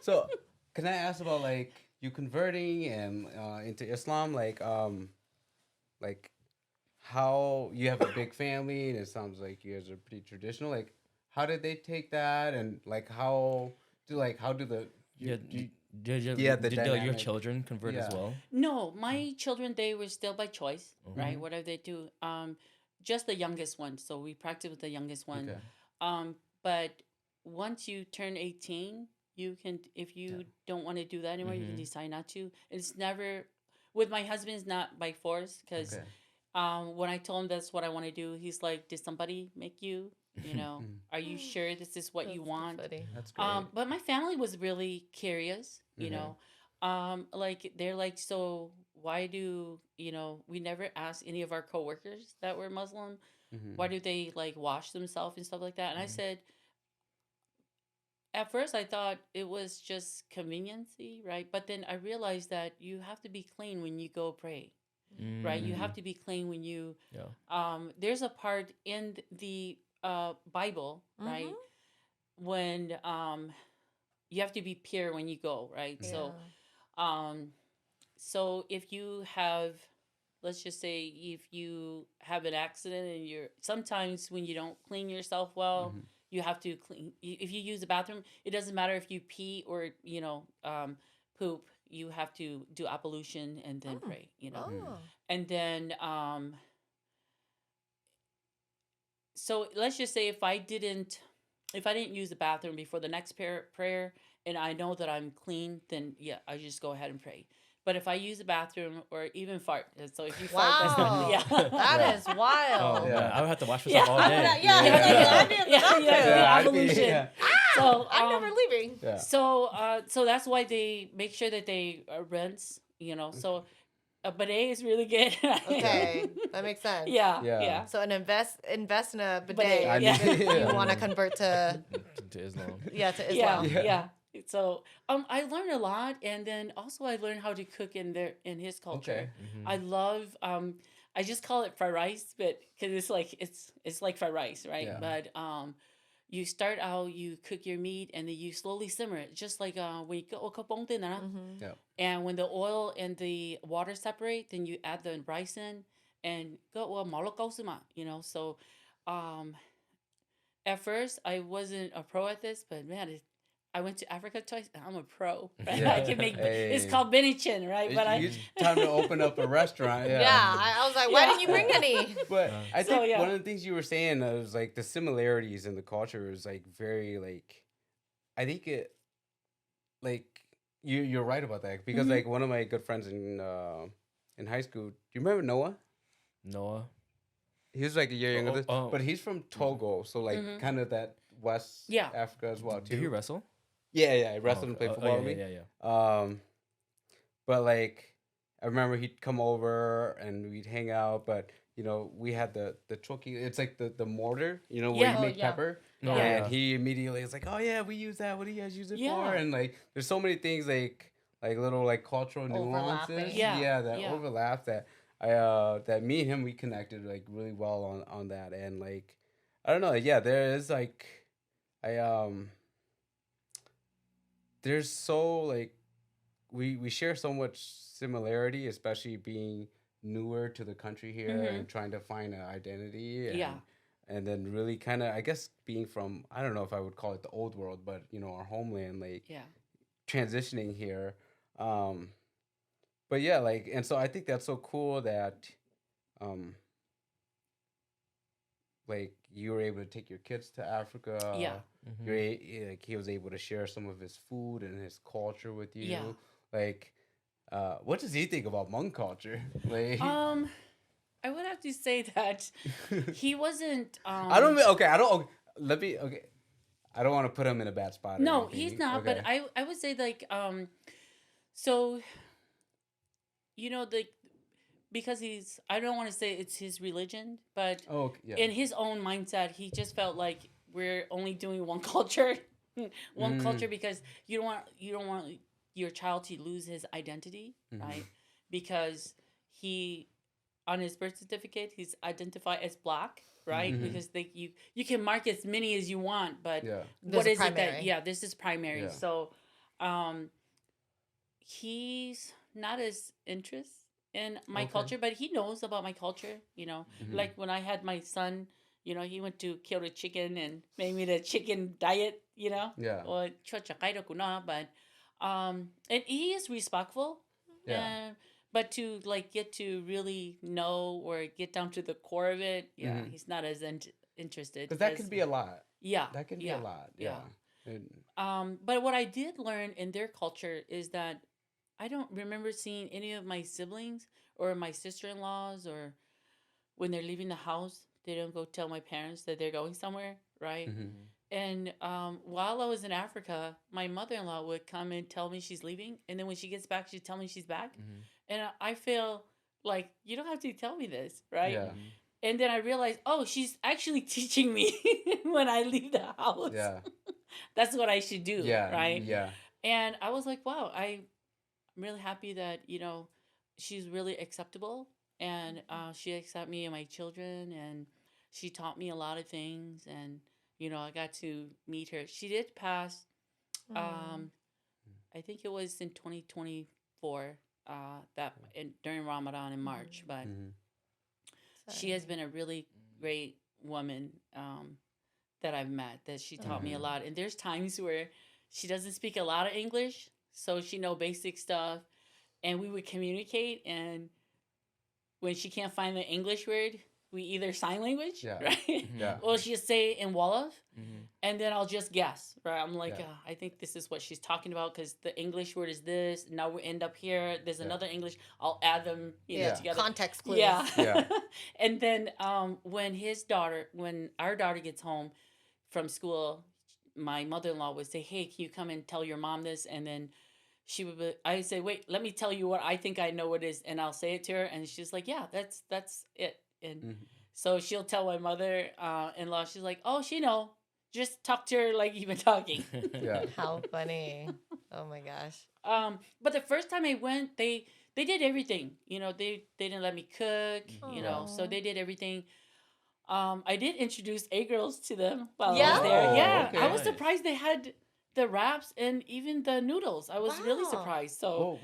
So, can I ask about like you converting and into Islam? Like how you have a big family and it sounds like you guys are pretty traditional. Like, how did they take that? And how do the Yeah, the your dynamic? children convert as Yeah. well? No, my children, they were still by choice, right? Mhm. Whatever they do. Just the youngest one. So we practice with the youngest one. Okay. But once you turn 18, you can, if you don't want to do that anymore, you can Mhm. decide not to. It's never, with my husband, it's not by force because Okay. when I told him that's what I want to do, he's like, did somebody make you? You know, Mhm. are you sure this is what you That's want? funny. That's great. But my family was really curious, you Mhm. know. Like they're like, so why do we never asked any of our coworkers that were Muslim, Mhm. why do they like wash themselves and stuff like that? And I Mhm. said, at first I thought it was just conveniency, right? But then I realized that you have to be clean when you go pray, right? You have Mhm. to be clean when you Yeah. there's a part in the Bible, right? When you have to be pure when you go, right? Mhm. So Yeah. um so if you have, let's just say if you have an accident and you're sometimes when you don't clean yourself well, Mhm. you have to clean. If you use the bathroom, it doesn't matter if you pee or poop. You have to do ablution and then pray. Oh. And then so let's just say if I didn't use the bathroom before the next prayer and I know that I'm clean, then yeah, I just go ahead and pray. But if I use the bathroom or even fart, so if you fart, that's not Wow. yeah. That Yeah. is wild. Oh Yeah. man, I would have to wash Yeah. myself all day. Yeah, I did yeah, not yeah, do. yeah, I'd be- ablution. yeah. So I'm never leaving. Yeah. so that's why they make sure that they rinse. So a bidet is really good. Okay, that makes sense. yeah, Yeah. yeah. So invest in a bidet. Bidet, I yeah. need- if yeah. you want to convert to To Islam. to Yeah, Islam. Yeah. yeah. So I learned a lot, and then also I learned how to cook in his culture. Okay. Mhm. I love I just call it fried rice, but because it's like fried rice, right? Yeah. But you start out, you cook your meat, and then you slowly simmer it, just like when you go kapong din na. Mm-hmm. Yeah. And when the oil and the water separate, then you add the rice in, and go well So um at first I wasn't a pro at this, but man, I went to Africa twice and I'm a pro. Right? Yeah. I can make it's Hey. called Benichin, right? But It's time to open up a restaurant. Yeah, Yeah. I was like, why Yeah. didn't you bring any? But Uh, I So, think yeah. one of the things you were saying was like the similarities in the culture is like very like I think it like you're right about that because Mhm. like one of my good friends in high school. Do you remember Noah? Noah. He was like a year younger than Oh, but he's from Togo, so like Mhm. kind of that West Yeah. Africa as well Do you too. wrestle? Yeah, I Oh, wrestled and okay. played football with me. Yeah. But like I remember he'd come over and we'd hang out, but we had the choki. It's like the mortar, where Yeah. you Oh, make yeah. pepper. No, Yeah. And he immediately was like, "Oh yeah, we use that. What do you guys use it Yeah. for?" And like, there's so many things like little like cultural Overlapping. nuances. Yeah, that yeah. overlap that that me and him we connected like really well on that. And like, I don't know. Yeah, there is like, I there's so like we share so much similarity, especially being newer to the country here Mhm. and trying to find an identity. Yeah. And then really kind of, I guess, being from, I don't know if I would call it the old world, but our homeland, like Yeah. transitioning here. Um, but yeah, like, and so I think that's so cool that, um, like you were able to take your kids to Africa. Yeah. Mhm. Like he was able to share some of his food and his culture with you. Yeah. Like, What does he think about Hmong culture? Like, I would have to say that he wasn't. I don't. Okay, I don't. Okay, let me. Okay, I don't want to put him in a bad spot. Or No, anything. he's not. Okay. But I would say like so the because he's I don't want to say it's his religion, but Oh, okay, yeah. in his own mindset, he just felt like we're only doing one culture, one culture because you don't want your child to lose his identity, right? Because he on his birth certificate he's identified as black, right? Because you can mark as many as you want, but Yeah. what There's is a it that primary. this is primary. Yeah. So he's not as interested in my Okay. culture, but he knows about my culture. Like when I had my son, he went to kill the chicken and made me the chicken diet. Yeah. Or but and he is respectful. Yeah. But to like get to really know or get down to the core of it, he's not as interested. Because that could be a lot. Yeah, That can be yeah, a lot. Yeah. But what I did learn in their culture is that I don't remember seeing any of my siblings or my sister-in-laws or when they're leaving the house, they don't go tell my parents that they're going somewhere, right? And while I was in Africa, my mother-in-law would come and tell me she's leaving, and then when she gets back, she'd tell me she's back, and I feel like you don't have to tell me this, right? Yeah. And then I realized, oh, she's actually teaching me when I leave the house. Yeah. That's what I should do, Yeah. right? Yeah. And I was like, wow, I'm really happy that she's really acceptable, and she accepted me and my children, and she taught me a lot of things, and I got to meet her. She did pass. I think it was in 2024. During Ramadan in March, but she has been a really great woman that I've met. That she taught me a lot, and there's times where she doesn't speak a lot of English, so she know basic stuff, and we would communicate. And when she can't find the English word, we either sign language, right? Yeah. Or she'll say it in Wolof, and then I'll just guess, right? I'm like, I think this is what she's talking about because the English word is this. Now we end up here. There's another English. I'll add them, together. Context clues. Yeah. Yeah. And then when our daughter gets home from school, my mother-in-law would say, hey, can you come and tell your mom this? And then I say, wait, let me tell you what I think I know it is. And I'll say it to her. And she's like, yeah, that's it. And so she'll tell my mother-in-law, she's like, oh, she know. Just talk to her like you've been talking. Yeah. How funny. Oh my gosh. But the first time I went, they did everything. They didn't let me cook, so they did everything. I did introduce A-girls to them while I was there. Oh, Yeah. okay. I was surprised they had the wraps and even the noodles. I was really Wow. surprised. So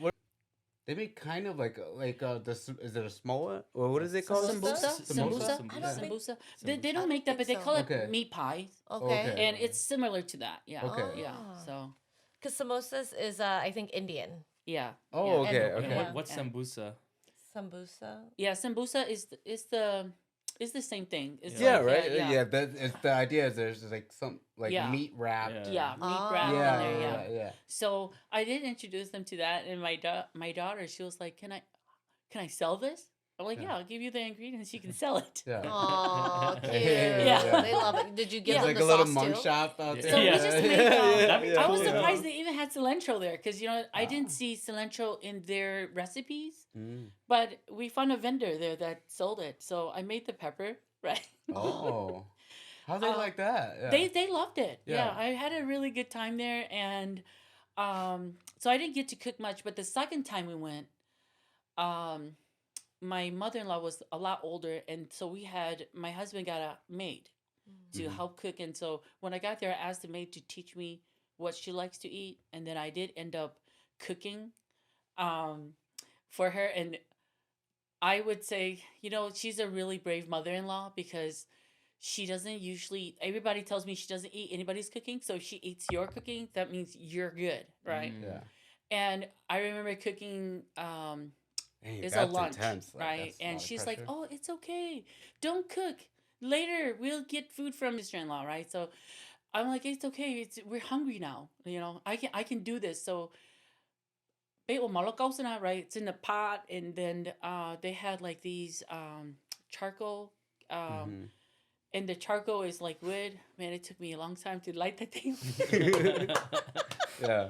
They make kind of like is it a Samoa or what is it called? sambusa. Sambusa? I don't think- Sambusa. They I don't don't make that, but they think call so. it Okay. meat pie, Okay. Okay. and it's similar to that. Yeah. Okay. Yeah. Ah. So Because samosas is, I think, Indian. yeah. Oh, yeah. okay, And- okay. yeah. What's sambusa? Sambusa. Yeah, sambusa is the same thing. It's Yeah, like, right. Yeah. Yeah, the idea is there's like some like Yeah. meat wrapped. Yeah, meat Ah. wrap Yeah, in there. yeah, Yeah. yeah. So I did introduce them to that, and my daughter, she was like, "Can I sell this?" I'm like, Yeah. "Yeah, I'll give you the ingredients. You can sell it." Yeah. Oh, cute. Yeah. They love it. Did you give It's them like the a little sauce monk too? shop out Yeah. there. So we Yeah. just made. That'd be I was cool. surprised they even had cilantro there because I didn't see cilantro in their recipes, Mm. but we found a vendor there that sold it. So I made the pepper. Right. Oh, how they like that? Yeah. They loved it. Yeah. Yeah. I had a really good time there, and so I didn't get to cook much. But the second time we went, my mother-in-law was a lot older, and so my husband got a maid to help cook. And so when I got there, I asked the maid to teach me what she likes to eat, and then I did end up cooking for her. And I would say, she's a really brave mother-in-law because she doesn't usually, everybody tells me she doesn't eat anybody's cooking. So if she eats your cooking, that means you're good, right? Yeah. And I remember cooking, Dang, it's a that's lunch, intense. Like, right? that's a And lot of she's like, pressure. oh, it's okay. Don't cook. Later, we'll get food from sister-in-law, right? So I'm like, it's okay. We're hungry now. I can do this. So Be'o malakausana, right? It's in the pot, and then they had like these charcoal, and the charcoal is like wood. Man, it took me a long time to light that thing. Yeah.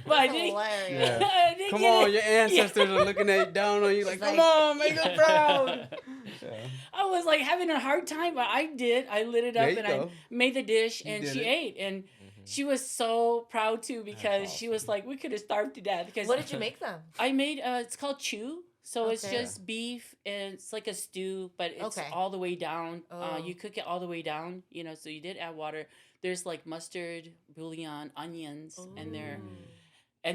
But I That's did. hilarious. Yeah. I did Come get on, it. your ancestors are looking at down on you like, It's come like- on, make us proud. Yeah. I was like having a hard time, but I did. I lit it up There you and go. I made the dish, You and did she it. ate, and she was so proud too because she was awesome. like, we could have starved to death. Because What did you make them? I made it's called chew. So it's Okay. just beef and it's like a stew, but it's Okay. all the way down. Oh. You cook it all the way down, you know. So you did add water. There's like mustard, bouillon, onions, and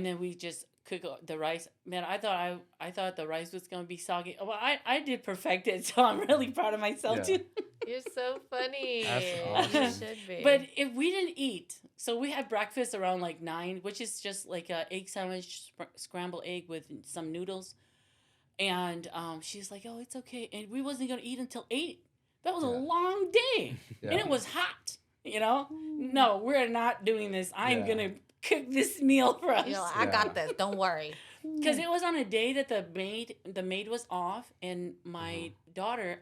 then we just cook the rice. Man, I thought the rice was gonna be soggy. Well, I did perfect it, so I'm really proud of myself Yeah. too. You're so funny. That's You awesome. should be. But if we didn't eat, so we had breakfast around like 9, which is just like a egg sandwich, scrambled egg with some noodles. And she's like, "Oh, it's okay." And we wasn't gonna eat until 8. That was a Yeah. long day, Yeah. and it was hot. You know, no, we're not doing this. I'm Yeah. gonna cook this meal for us. You're like, I got this. Don't worry. Because it was on a day that the maid was off, and my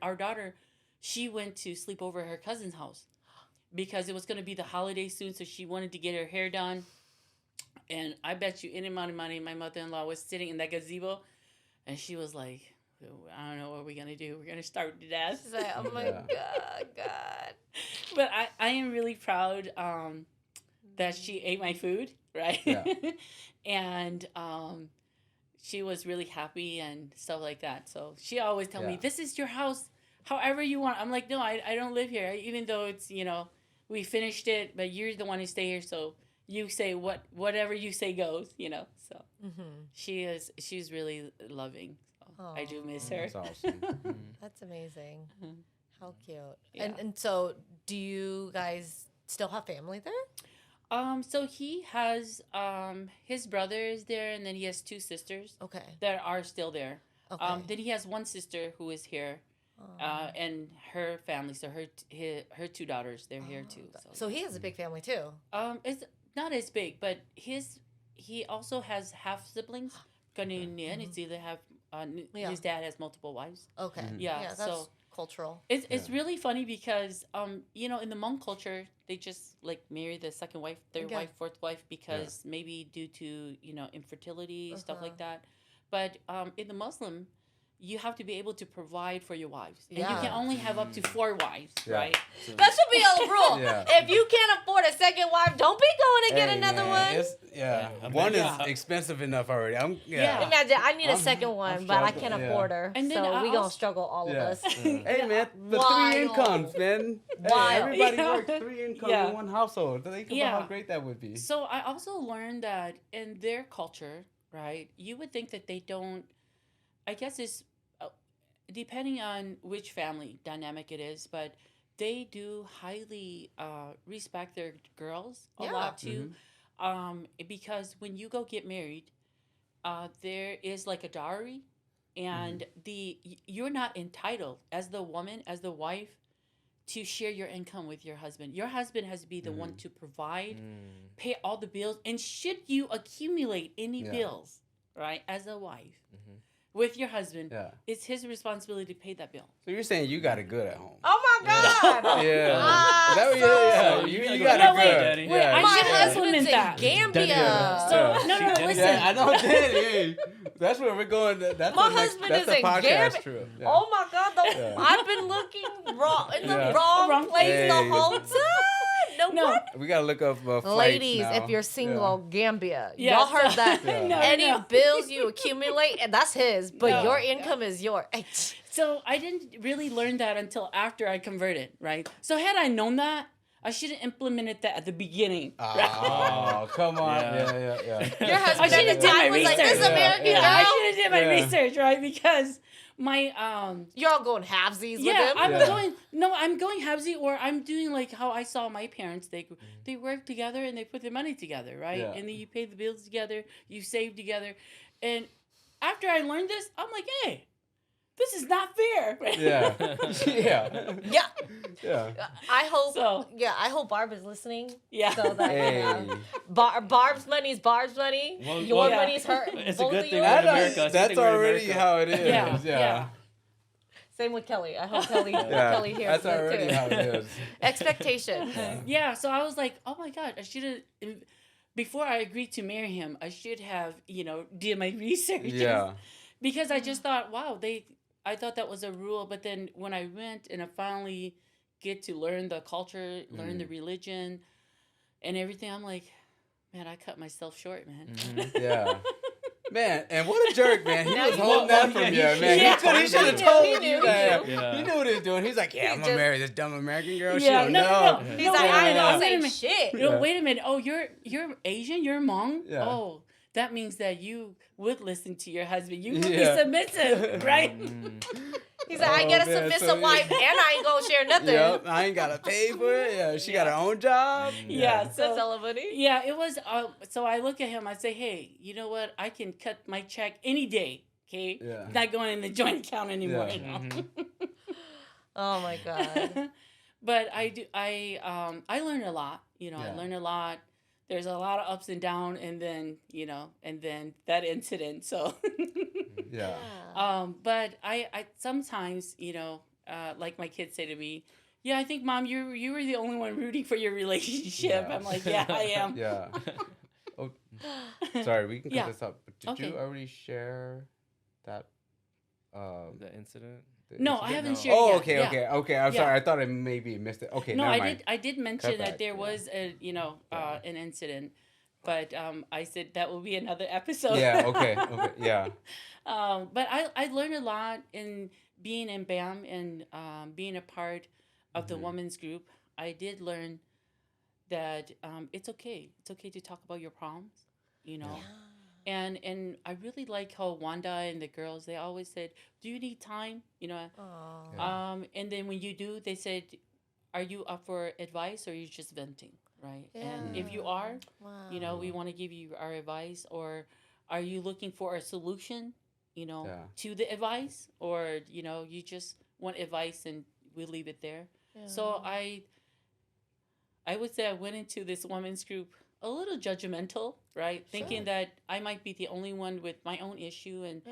our daughter, she went to sleep over at her cousin's house because it was going to be the holiday soon, so she wanted to get her hair done. And I bet you any amount of money, my mother-in-law was sitting in that gazebo, and she was like, I don't know what we're going to do. We're going to starve to death. She's like, oh my Yeah. God. But I am really proud that she ate my food, right? Yeah. And she was really happy and stuff like that. So she always tell me, Yeah. this is your house, however you want. I'm like, no, I don't live here. Even though it's, you know, we finished it, but you're the one who stay here. So you say whatever you say goes, you know. So she's really loving. So I do miss her. That's awesome. That's amazing. How cute. Yeah. And so do you guys still have family there? So he has his brother is there, and then he has 2 sisters Okay. that are still there. Okay. Then he has one sister who is here, and her family. So her 2 daughters, they're here too. So he has a big family too. It's not as big, but he also has half siblings. It's either have Yeah. his dad has multiple wives. Okay. Yeah, Yeah, that's so- cultural. It's really funny because you know, in the Hmong culture they just like marry the second wife, third Yeah. wife, fourth wife because maybe due to, you know, infertility, stuff like that. But in the Muslim, you have to be able to provide for your wives, and you Yeah. can only have up to 4 wives, Yeah. right? That should be a rule. Yeah. If you can't afford a second wife, don't be going to get Hey, another man, one. it's- one is expensive enough already. Yeah. Imagine I need a I'm- second I'm one, but I can't struggling, yeah. afford her. And then so I we gonna also- struggle all of Yeah. us. Hey man, the Wild. 3 incomes, man. Hey, Wild. everybody Yeah. works 3 incomes Yeah. in one household. Think Yeah. about how great that would be. So I also learned that in their culture, right, you would think that they don't, I guess it's depending on which family dynamic it is, but they do highly respect their girls a Yeah. lot too. Because when you go get married, there is like a dowry, and you're not entitled as the woman, as the wife, to share your income with your husband. Your husband has to be the one to provide, pay all the bills, and should you accumulate any Yeah. bills, right, as a wife with your husband, Yeah. it's his responsibility to pay that bill. So you're saying you got it good at home? Oh my God. Yeah. Ah, Is that what so- you No, got no, it wait, good. Daddy. wait, I My should husband's implement in that. Gambia. So Yeah. no, She- listen. Yeah, I know that. Hey, that's where we're going. That's My the next, husband that's is the in podcast Gambia. trip. Yeah. Oh my God, Yeah. I've been looking wrong in the Yeah. wrong Wrong place Hey. the whole time. No, No. what? We gotta look up flights Ladies, now. if you're single, Gambia. Yeah, Y'all heard so- that. Yeah. No, Any no. bills you accumulate, and that's his, but No. your income is yours. So I didn't really learn that until after I converted, right? So had I known that, I should have implemented that at the beginning. Oh, come on. Yeah. Yeah. Your husband I should at have the did time my was like, research. this American Yeah. I girl. should have did my Yeah. research, right? Because my You're all going halvesies with yeah, him. I'm going halvesy, or I'm doing like how I saw my parents. They work together and they put their money together, right? Yeah. And then you pay the bills together, you save together. And after I learned this, I'm like, hey, this is not fair. Yeah. Yeah. Yeah. Yeah. I hope. So- I hope Barb is listening. Yeah. So that Hey. Barb's money is Barb's money. Well, Your yeah. money's her. It's a both good of thing yours. we're in America. It's a good That's thing we're in already America. how it is. Yeah, Yeah. yeah. Same with Kelly. I hope Kelly. Yeah. Kelly hears That's it already too. how it is. Expectations. Yeah, so I was like, oh my God, I should have, before I agreed to marry him, I should have, did my research. Yeah. Because I just thought, wow, I thought that was a rule. But then when I went and I finally get to learn the culture, learn the religion and everything, I'm like, man, I cut myself short, man. Yeah. Man, and what a jerk, man. He was you holding know. that from you, man. Yeah. He should have He told knew, you he that. knew. Yeah. He knew what he was doing. He's like, yeah, I'm going to just- marry this dumb American girl. She Yeah, don't no. know. He's No, like, wait a I minute, don't wait a say minute. shit. Yeah. Wait a minute. Oh, you're Asian? You're Hmong? Yeah. Oh, that means that you would listen to your husband. You would Yeah. be submissive, right? He's like, I get a Oh, man, submissive so- wife, and I ain't gonna share nothing. Yep, I ain't got to pay for it. Yeah, she got her own job. Yeah, That's so hella funny. yeah, it was. So I look at him. I say, hey, you know what? I can cut my check any day. Okay, Yeah. not going in the joint account anymore. Yeah. You know? Oh my god. But I do. I learned a lot. Yeah. I learned a lot. There's a lot of ups and downs, and then and then that incident. So. Yeah. But I sometimes, like my kids say to me, yeah, I think Mom, you were the only one rooting for your relationship. Yeah. I'm like, yeah, I am. Yeah. Oh, sorry, we can cut Yeah. this up. But did Okay. you already share that? The incident. the No, I incident? haven't No. shared Oh, yet. okay, Yeah. okay. I'm Yeah. sorry. I thought I maybe missed it. Okay, No, never I mind. did. I did mention Cut that back, there yeah. was a Yeah. an incident, but I said that will be another episode. Yeah. Okay. Okay. Yeah. But I learned a lot in being in BAM and being a part of the Mhm. women's group. I did learn that it's okay. It's okay to talk about your problems, Yeah. And I really like how Wanda and the girls, they always said, do you need time? Oh. Yeah. And then when you do, they said, are you up for advice or are you just venting? Right. And if you are, Wow. we want to give you our advice, or are you looking for a solution, Yeah. to the advice, or, you just want advice and we leave it there. So I would say I went into this women's group a little judgmental, right? Thinking that I might be the only one with my own issue, and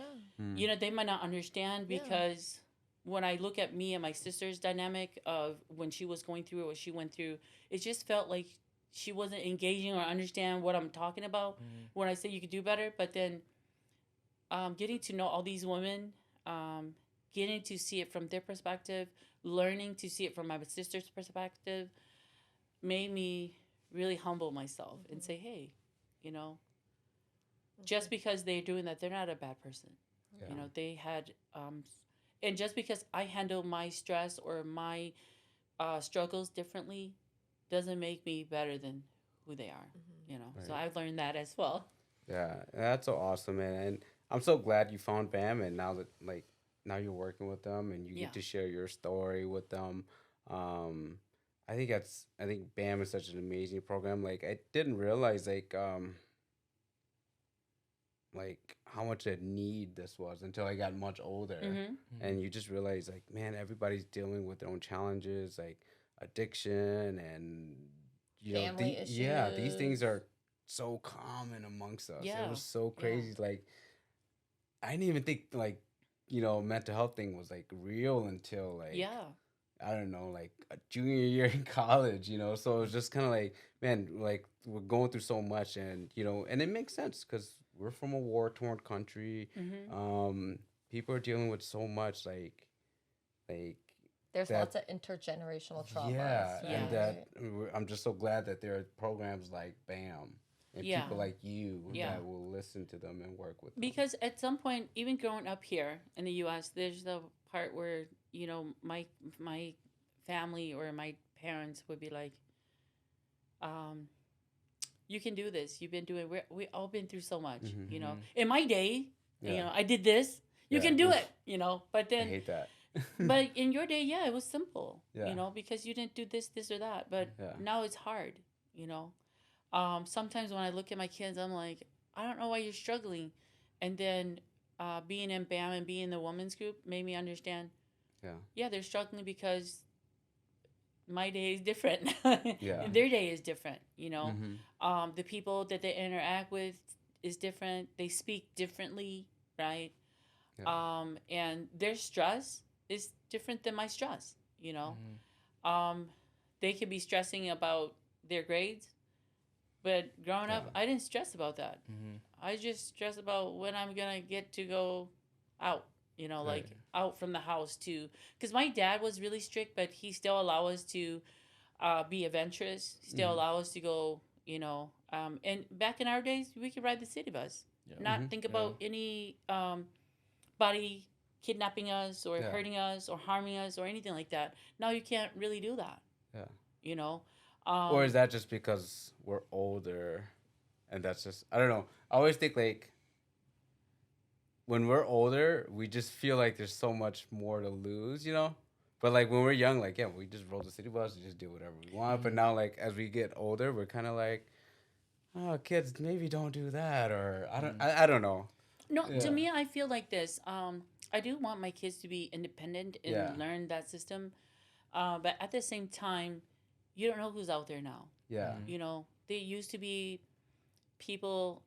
Yeah. they might not understand, Yeah. because when I look at me and my sister's dynamic of when she was going through what she went through, it just felt like she wasn't engaging or understand what I'm talking about when I say you could do better. But then getting to know all these women, getting to see it from their perspective, learning to see it from my sister's perspective, made me really humble myself and say, hey, just because they're doing that, they're not a bad person. Yeah. They had, and just because I handle my stress or my struggles differently doesn't make me better than who they are, So Right. I've learned that as well. Yeah, that's so awesome, man. And I'm so glad you found BAM, and now that now you're working with them, and you Yeah. get to share your story with them. I think BAM is such an amazing program. Like, I didn't realize like how much a need this was until I got much older, Mm-hmm. and you just realize man, everybody's dealing with their own challenges, like addiction and Family yeah, these things issues. are so common amongst us. It Yeah, was so yeah. crazy. Like, I didn't even think mental health thing was real until Yeah. I don't know, a junior year in college, So it was just kind of man, we're going through so much, and and it makes sense because we're from a war torn country. Mm-hmm. People are dealing with so much, There's that- lots of intergenerational traumas. yeah, Yeah. and I'm just so glad that there are programs like BAM and Yeah. people like you Yeah. that will listen to them and work with them. Because at some point, even growing up here in the U.S., there's the part where my family or my parents would be like, "You can do this. You've been doing. We all been through so much. Mhm. In my day, Yeah. I did this. You Yeah. can do Oof. it. But I then, hate that. but in your day, yeah, it was simple. Yeah. Because you didn't do this, or that. But Yeah. now it's hard. Sometimes when I look at my kids, I'm like, I don't know why you're struggling, and then being in BAM and being in the women's group made me understand. Yeah. Yeah, they're struggling because my day is different. Yeah. And their day is different. Mm-hmm. The people that they interact with is different. They speak differently, right? Yeah. And their stress is different than my stress. Mhm. They could be stressing about their grades, but growing up, Yeah. I didn't stress about that. Mhm. I just stress about when I'm gonna get to go out. Like Right. out from the house too. Because my dad was really strict, but he still allow us to be adventurous. Still Mm-hmm. allow us to go. And back in our days, we could ride the city bus, Yeah. not Mm-hmm. think Yeah. about any body kidnapping us or Yeah. hurting us or harming us or anything like that. Now you can't really do that. Yeah. You know. Or Um, is that just because we're older, and that's just I don't know. I always think like when we're older, we just feel like there's so much more to lose, you know. But like when we're young, like yeah, we just roll the city bus and just do whatever we want. But Mhm. now, like as we get older, we're kind of like, oh, kids, maybe don't do that, or Mhm. I don't know. No, Yeah. to me, I feel like this. I do want my kids to be independent and Yeah. learn that system. But at the same time, you don't know who's out there now. Yeah. Mhm. They used to be people,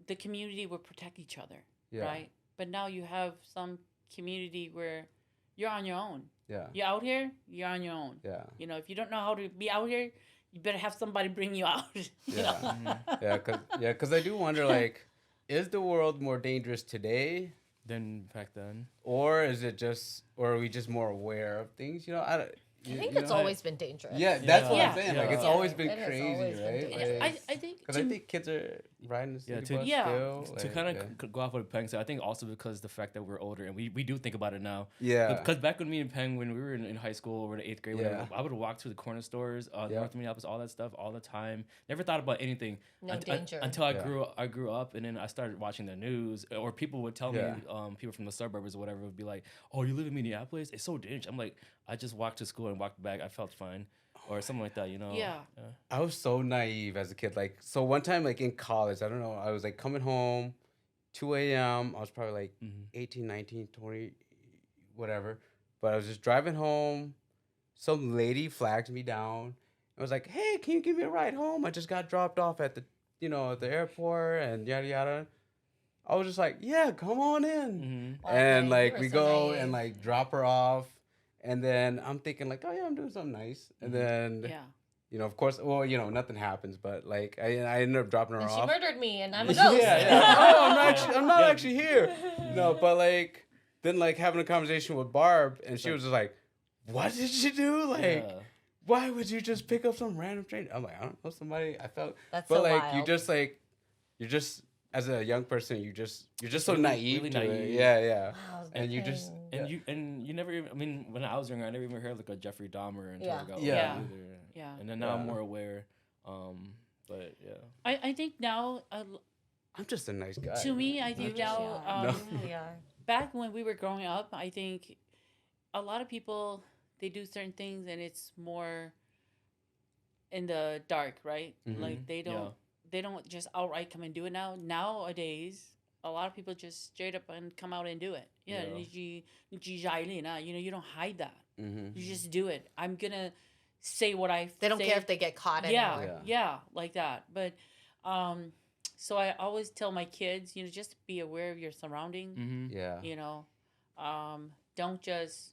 the community would protect each other, Yeah. right? But now you have some community where you're on your own. Yeah. You're out here, you're on your own. Yeah. If you don't know how to be out here, you better have somebody bring you out. Yeah. Mhm. Cause I do wonder like, is the world more dangerous today, Then back then. or is it just, or are we just more aware of things? You know, I don't. I think you it's know, always been dangerous. Yeah, that's what Yeah. I'm saying. Like it's Yeah. always Yeah, been it has crazy, always been right? dangerous. I think Because I think kids are riding the Yeah, city to- bus Yeah. still. To like, kind of yeah. go off what Peng said, I think also because the fact that we're older and we do think about it now. Yeah. Because back when me and Peng, when we were in high school or the 8th grade, whatever, Yeah. I would walk to the corner stores, Yeah. North Minneapolis, all that stuff, all the time. Never thought about anything No danger. until I Yeah. grew up, and then I started watching the news, or people would tell Yeah. me, people from the suburbs or whatever would be like, "Oh, you live in Minneapolis? It's so dangerous." I'm like, I just walked to school and walked back. I felt fine, or something like that, you know? Yeah. I was so naive as a kid. Like, so one time, like in college, I don't know, I was like coming home, 2 a.m. I was probably like Mhm. 18, 19, 20, whatever. But I was just driving home. Some lady flagged me down. I was like, hey, can you give me a ride home? I just got dropped off at the, at the airport and yada, yada. I was just like, yeah, come on in. Mhm. And Okay, like you were we so go naive. and like drop her off. And then I'm thinking like, oh yeah, I'm doing something nice. And then, Yeah. of course, well, nothing happens, but like I ended up dropping her And she off. murdered me, and I'm a Yeah, ghost. yeah. Oh, I'm not Yeah. actually here. No, but like then like having a conversation with Barb, and she like- was just like, "What did you do? Like, Yeah. why would you just pick up some random stranger?" I'm like, I don't know, somebody. I felt, That's but so like wild. you're just as a young person, you're just so Really- naive really to it. naive. Yeah, yeah. Wow, And you just dang. And you never even, I mean, when I was younger, I never even heard like a Jeffrey Dahmer until Yeah. I got Yeah. older either. Yeah. And then now I'm Yeah. more aware. But yeah. I think now, I'm just a nice guy. to me, I You think really now, are. No. You really are. back when we were growing up, I think a lot of people, they do certain things and it's more in the dark, right? Mhm. Like they don't just outright come and do it now. Nowadays, a lot of people just straight up and come out and do it. Yeah, you don't hide that. Mm-hmm. You just do it. I'm gonna say what I. They don't say. care if they get caught Yeah, anymore. yeah, like that. But, so I always tell my kids, just be aware of your surrounding. Mm-hmm. Yeah. Don't just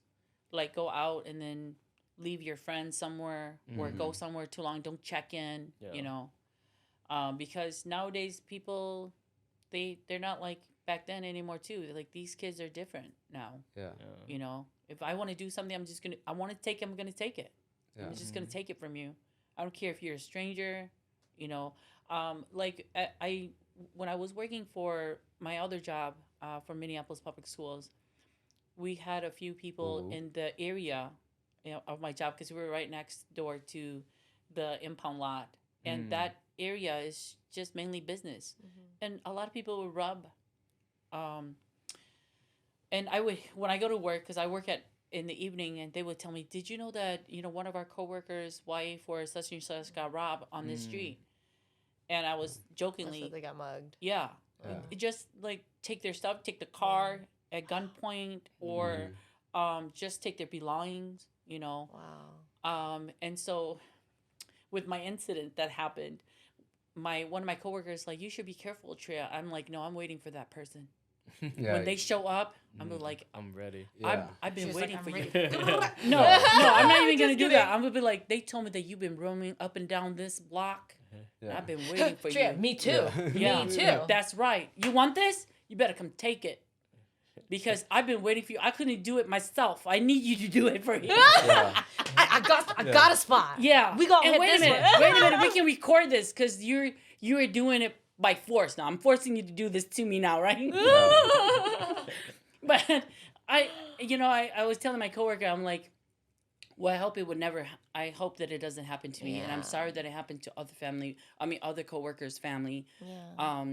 like go out and then leave your friends somewhere or go Mhm. somewhere too long. Don't check in. Yeah. Because nowadays people, they're not like back then anymore too. Like these kids are different now. Yeah. If I want to do something, I'm gonna take it. Yeah. I'm just gonna take it from you. I don't care if you're a stranger. Like I when I was working for my other job for Minneapolis Public Schools, we had a few people Ooh. in the area, of my job because we were right next door to the impound lot, and Mm. that area is just mainly business, and a lot of people would rub. And I would, when I go to work, because I work in the evening, and they would tell me, "Did you know that one of our coworkers' wife or such and such got robbed on this Mm. street?" And I was That's jokingly, what they got mugged. yeah, Just like take their stuff, take the car at gunpoint, or just take their belongings, Wow. And so with my incident that happened, one of my coworkers like, you should be careful, Tria. I'm like, no, I'm waiting for that person. Yeah. When they show up, I'm like, I'm ready. Yeah. I've been She's waiting like, for I'm you. ready. No, I'm not even gonna Just do kidding. that. I'm gonna be like, they told me that you've been roaming up and down this block. Yeah. I've been waiting for Tria, you. me too. Yeah. Me too. That's right. You want this? You better come take it. Because I've been waiting for you. I couldn't do it myself. I need you to do it for me. Yeah. I got a spot. Yeah. We gonna and hit wait this a minute. one. Wait a minute. We can record this because you are doing it by force now. I'm forcing you to do this to me now, right? But I was telling my coworker, I'm like, well, I hope it would never. I hope that it doesn't happen to me, and I'm Yeah. sorry that it happened to other coworkers' family. Yeah.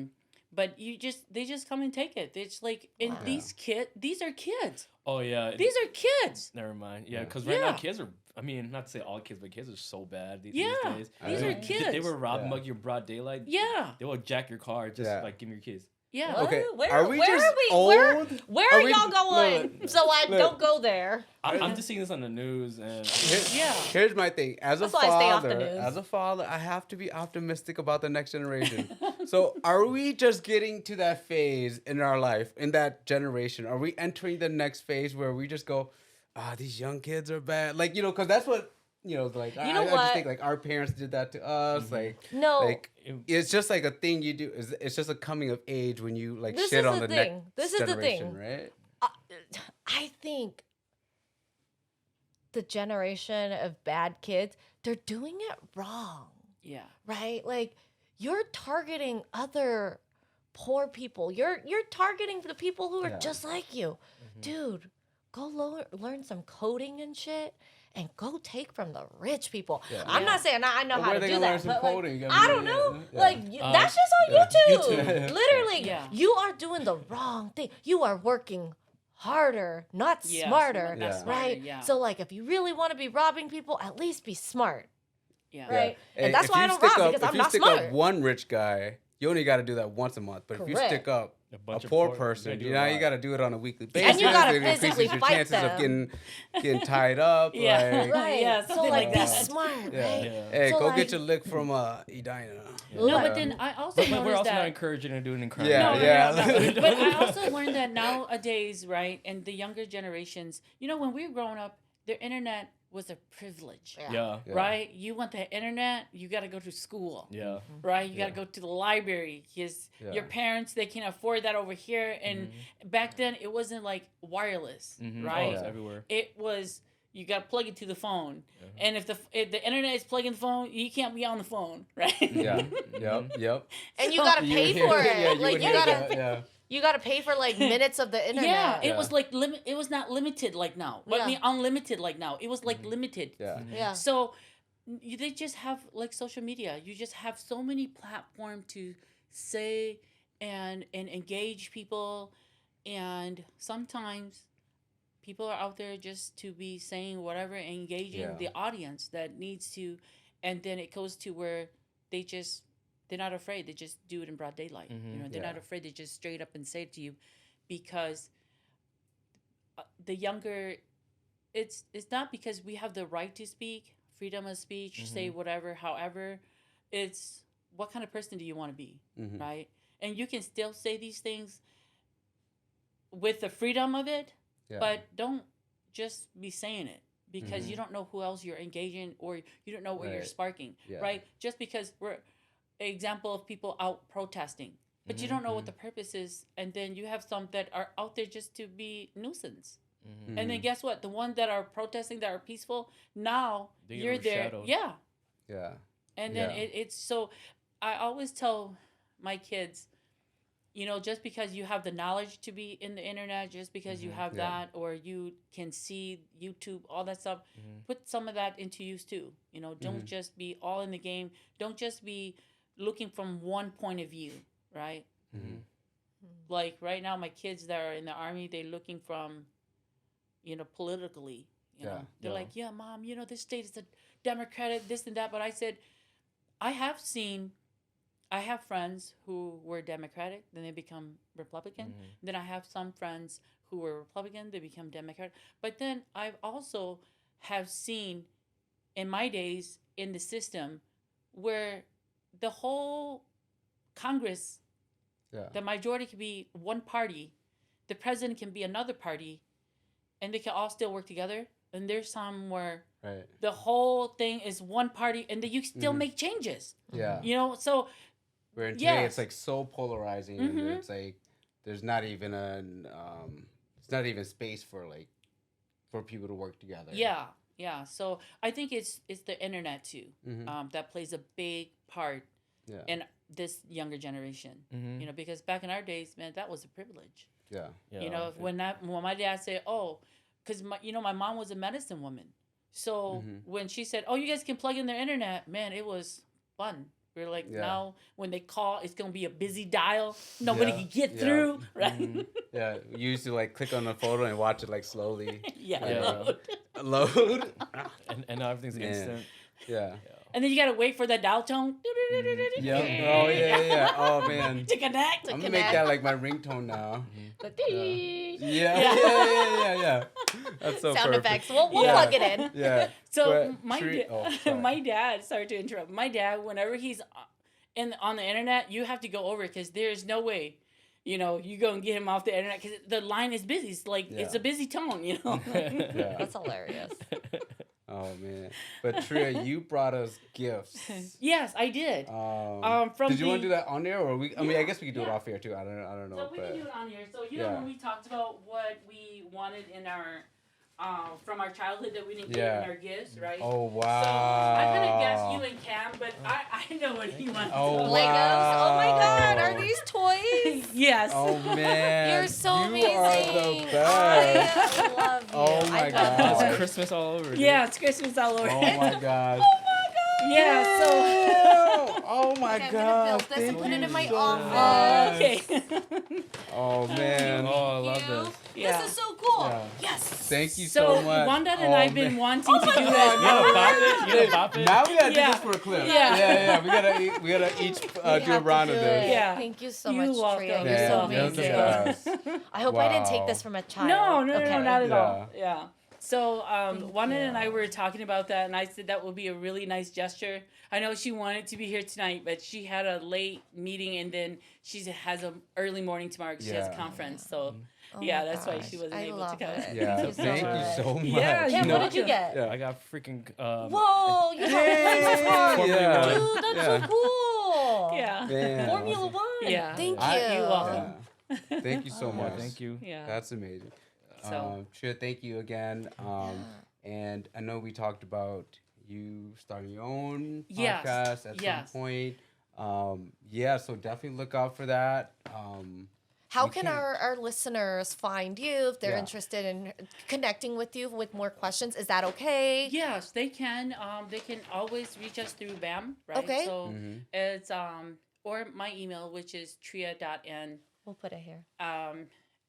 But they just come and take it. It's like, and Wow. these are kids. Oh yeah. These are kids. Never mind. Yeah, Yeah. because right now Yeah. kids are. I mean, not to say all kids, but kids are so bad these Yeah. days. These I are know. kids. They were robbing Yeah. mug your broad daylight. Yeah. They will jack your car just Yeah. like give me your keys. Yeah. What? Okay, Where are we where just are we? old? Where Are are we- y'all going? look, So I look. don't go there. I'm just seeing this on the news and Yeah. Here's my thing. As That's a why I stay off the father, news. I have to be optimistic about the next generation. So, are we just getting to that phase in our life, in that generation? Are we entering the next phase where we just go, these young kids are bad? Like, because that's what, like, You I know just what? think, like, our parents did that to us. Like, No. like, it's just like a thing you do. It's just a coming of age when you, like, This shit is on the the thing. next This is the generation, thing. right? I think the generation of bad kids, they're doing it wrong, Yeah. right? Like you're targeting other poor people. You're targeting the people who are Yeah. just like you. Dude, go learn some coding and shit and go take from the rich people. Yeah. I'm not saying I know But how where to they do gonna that. learn some But like, coding? I I mean, don't know. yeah. Like that's just on yeah. YouTube. YouTube. Literally, Yeah. you are doing the wrong thing. You are working harder, not Yeah, smarter, not Yeah. smarter, right? Yeah. So like if you really want to be robbing people, at least be smart, yeah. right? Hey, And that's if why I you don't stick rob up- because if I'm you not stick smart. up one rich guy, you only got to do that once a month. But if you Correct. stick up a a bunch of poor poor- person, you gotta do you a know, you lot. got to do it on a weekly basis. And you gotta It increases physically your fight chances of them. getting tied up. Yeah. Like, Right. Yeah, so something like like be that. smart, yeah. right? Yeah. Hey, So, go like- get your lick from Edina. No, Like- but then I also But we're noticed also not that. encouraging or doing crime. Yeah, No, yeah. no. But I also learned that nowadays, right, and the younger generations, when we were growing up, the internet was a privilege, Yeah. Yeah. Yeah. right? You want the internet, you got to go to school, Yeah. right? You got Yeah. to go to the library because Yeah. your parents, they can afford that over here. And back then, it wasn't like wireless, Mhm. right? Oh, it's Yeah. everywhere. It was, you got to plug it to the phone. And if the internet is plugging the phone, you can't be on the phone, right? Yeah. Yep. And you gotta You pay would hear- for it. Yeah, like would you hear gotta that, yeah. you gotta pay for like minutes of the internet. Yeah, Yeah. it was like it was not limited like now. I Yeah. mean, unlimited like now. It was like limited. Yeah. Yeah. So they just have like social media. You just have so many platforms to say and engage people, and sometimes people are out there just to be saying whatever, and engaging Yeah. the audience that needs to, and then it goes to where they're not afraid. They just do it in broad daylight. They're Yeah. not afraid to just straight up and say it to you, because the younger, it's not because we have the right to speak, freedom of speech, say whatever. However, it's what kind of person do you want to be, Mhm. right? And you can still say these things with the freedom of it, Yeah. but don't just be saying it because you don't know who else you're engaging, or you don't know what you're Right. sparking, Yeah. right? Just because we're an example of people out protesting, but you don't know what the purpose is, and then you have some that are out there just to be nuisance. Mm-hmm. And then guess what? The ones that are protesting, that are peaceful, now They get you're there. overshadowed. Yeah. Yeah. And then Yeah. it's so, I always tell my kids, just because you have the knowledge to be in the internet, just because you have Yeah. that, or you can see YouTube, all that stuff, put some of that into use too. Don't just be all in the game. Don't just be looking from one point of view, right? Mhm. Like right now, my kids that are in the army, they're looking from, politically. Yeah. They're Yeah. like, yeah, mom, this state is a Democratic, this and that. But I said, I have seen I have friends who were Democratic, then they become Republican. Then I have some friends who were Republican, they become Democrat. But then I've also have seen in my days in the system where the whole Congress, Yeah. the majority can be one party, the president can be another party, and they can all still work together. And there's some where Right. the whole thing is one party, and then you still Mhm. make changes. Yeah. You know, so Where in today Yes. it's like so polarizing, and it's like there's not even it's not even space for like for people to work together. yeah. So I think it's the internet too Mhm. that plays a big part Yeah. in this younger generation. Mhm. You know, because back in our days, man, that was a privilege. Yeah. Yeah, You know, when my dad said, "Oh," because my mom was a medicine woman, so when she said, "Oh, you guys can plug in their internet," man, it was fun. We're like, Yeah. now when they call, it's gonna be a busy dial. Nobody Yeah. can get Yeah. through, right? Yeah. You used to like click on the photo and watch it like slowly yeah. Yeah. load. and now everything's Man. instant. Yeah. And then you gotta wait for that dial tone. Yeah. Oh yeah. Oh man. To connect. I'm gonna make that like my ringtone now. The Yeah. Yeah. That's so sound perfect. effects. We'll Yeah. plug it in. Yeah. So But sorry. my dad. Sorry to interrupt. My dad, whenever he's on the internet, you have to go over because there's no way, you know, you go and get him off the internet because the line is busy. It's like it's Yeah. a busy tone, you know. Yeah. That's hilarious. Oh man. But Tria, you brought us gifts. Yes, I did. From did you want the- to do that on there, or we? I mean, I guess we could do it yeah. off here too. I don't know. So we but can do it on here. So you Yeah. know when we talked about what we wanted in our from our childhood that we didn't get Yeah. in our gifts, right? oh wow. So I kind of guessed you and Cam, but I know what he wants. Oh, So- wow. Legos. Oh my God. Are these toys? Yes. Oh man. You're so you amazing. are the best. I love you. Oh my I love God. toys. It's Christmas all over. dude. Yeah, it's Christmas all over. Oh my god. Yeah. So. Oh my Okay, I'm gonna god. build this and put it in my so office. Okay. Oh man. Oh, I love You. this. Yeah. This is so cool. Yeah. Yes. Thank you So so much. Wanda and Oh, I've been man. wanting to do You that. gotta bop it. You gotta bop it. Now we gotta Yeah. do this for a clip. Yeah. Yeah. We gotta each We do a have to round of do this. it. Yeah. Thank you so You're much, welcome. Tria. You're Man, so you're the amazing. best. I hope I didn't take Wow. this from a child. No, Okay. not at Yeah. all. Yeah. So Thank Wanda and you. I were talking about that, and I said that would be a really nice gesture. I know she wanted to be here tonight, but she had a late meeting, and then she has an early morning tomorrow because she has a Yeah. conference. So Oh yeah, my that's why gosh. she wasn't I able love to come. it. Yeah. Thank you so Thank much. you so much. Yeah, Yeah, you what know- did you get? Yeah. I got freaking. Whoa, you got Christmas cards. Yeah. Dude, that's Yeah. so cool. Yeah. Man. Formula One. Yeah. Thank you. You're welcome. Yeah. Thank you so Yeah, much. thank you. Yeah. That's amazing. So- Sure, thank you again. And I know we talked about you starting your own Yes, podcast at yes. some point. Yeah, so definitely look out for that. How You can can't- our listeners find you if they're Yeah. interested in connecting with you with more questions? Is that okay? Yes, they can. They can always reach us through BAM, right? Okay. So Mhm. it's or my email, which is tria.n We'll put it here.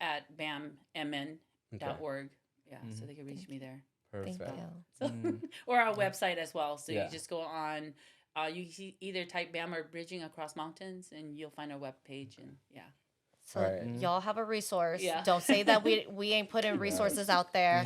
at bammn.org. Yeah, so they can reach me there. Perfect. Thank you. So, or our website as well. So Yeah. you just go on. You can either type BAM or Bridging Across Mountains, and you'll find our webpage. And yeah, So Right. y'all have a resource. Yeah. Don't say that we ain't putting resources out there.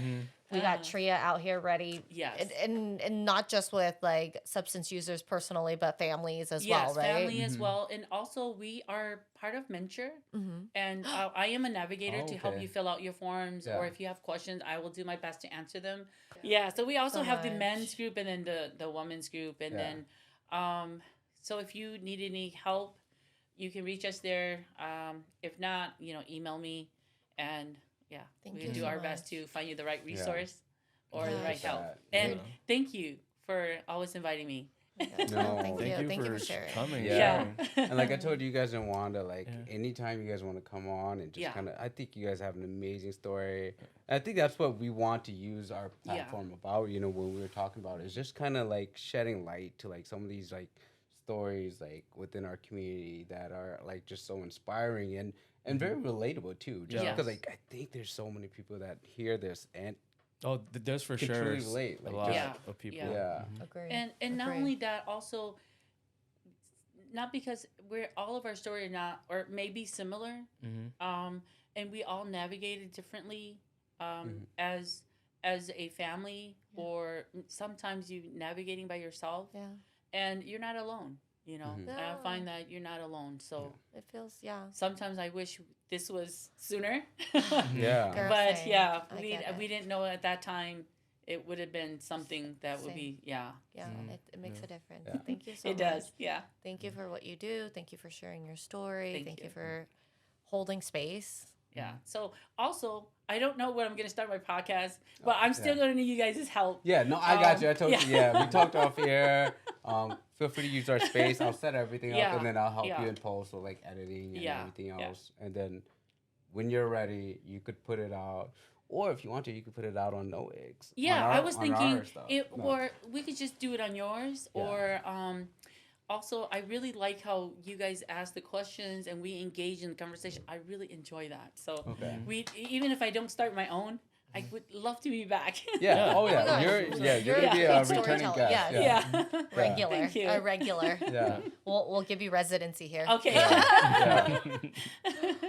We got Uh, Tria out here ready. Yes. And not just with like substance users personally, but families as yes, well, right? family as well, and also we are part of Mentor. Mm-hmm. And I am a navigator to help Okay. you fill out your forms, Yeah. or if you have questions, I will do my best to answer them. Yeah. So we also So have the much. men's group and then the women's group, and Yeah. then so if you need any help, you can reach us there. If not, email me, and yeah, Thank we you do so our best much. to find you the right resource or the Yes. right help. That, And yeah. thank you for always inviting me. No, Thank you. Thank you for sharing. coming. Yeah. Yeah. And like I told you guys in Wanda, like Yeah. anytime you guys want to come on and just Yeah. kind of, I think you guys have an amazing story. I think that's what we want to use our Yeah. platform about, when we were talking about it, is just kind of like shedding light to like some of these like stories like within our community that are like just so inspiring and very relatable too. Just Yeah. because like I think there's so many people that hear this and Oh, there's for Can sure truly relate, a like, lot Yeah. of people. Yeah. yeah. Agree. And not Agree. only that, also not because we're all of our story are not or maybe similar, and we all navigated differently as a family, or sometimes you navigating by yourself, and you're not alone. You know, I find that you're not alone. So it feels sometimes I wish this was sooner. Yeah. Girl, But same. yeah, I get it. we didn't know at that time it would have been something that would Same. be it makes a difference. Yeah. Thank you so it much. does. Yeah. Thank you for what you do. Thank you for sharing your story. Thank You you. for holding space. Yeah. So also, I don't know when I'm going to start my podcast, but I'm still going to need you guys' help. Yeah, no, I got you. I told you. yeah. Yeah, we talked off air. Feel free to use our space. I'll set everything Yeah, up, and then I'll help yeah. you in post, so like editing and Yeah, everything yeah. else. And then when you're ready, you could put it out. Or if you want to, you could put it out on No Eggs. Yeah, I was thinking No. or we could just do it on yours, Yeah. or also I really like how you guys ask the questions and we engage in the conversation. I really enjoy that. So Okay. we even if I don't start my own, I would love to be back. Yeah. Oh yeah. gosh. You're You're gonna a be a great returning storyteller. guest. Yes. Yeah. Regular. Thank you. A regular. Yeah. We'll give you residency here. Okay. Yeah.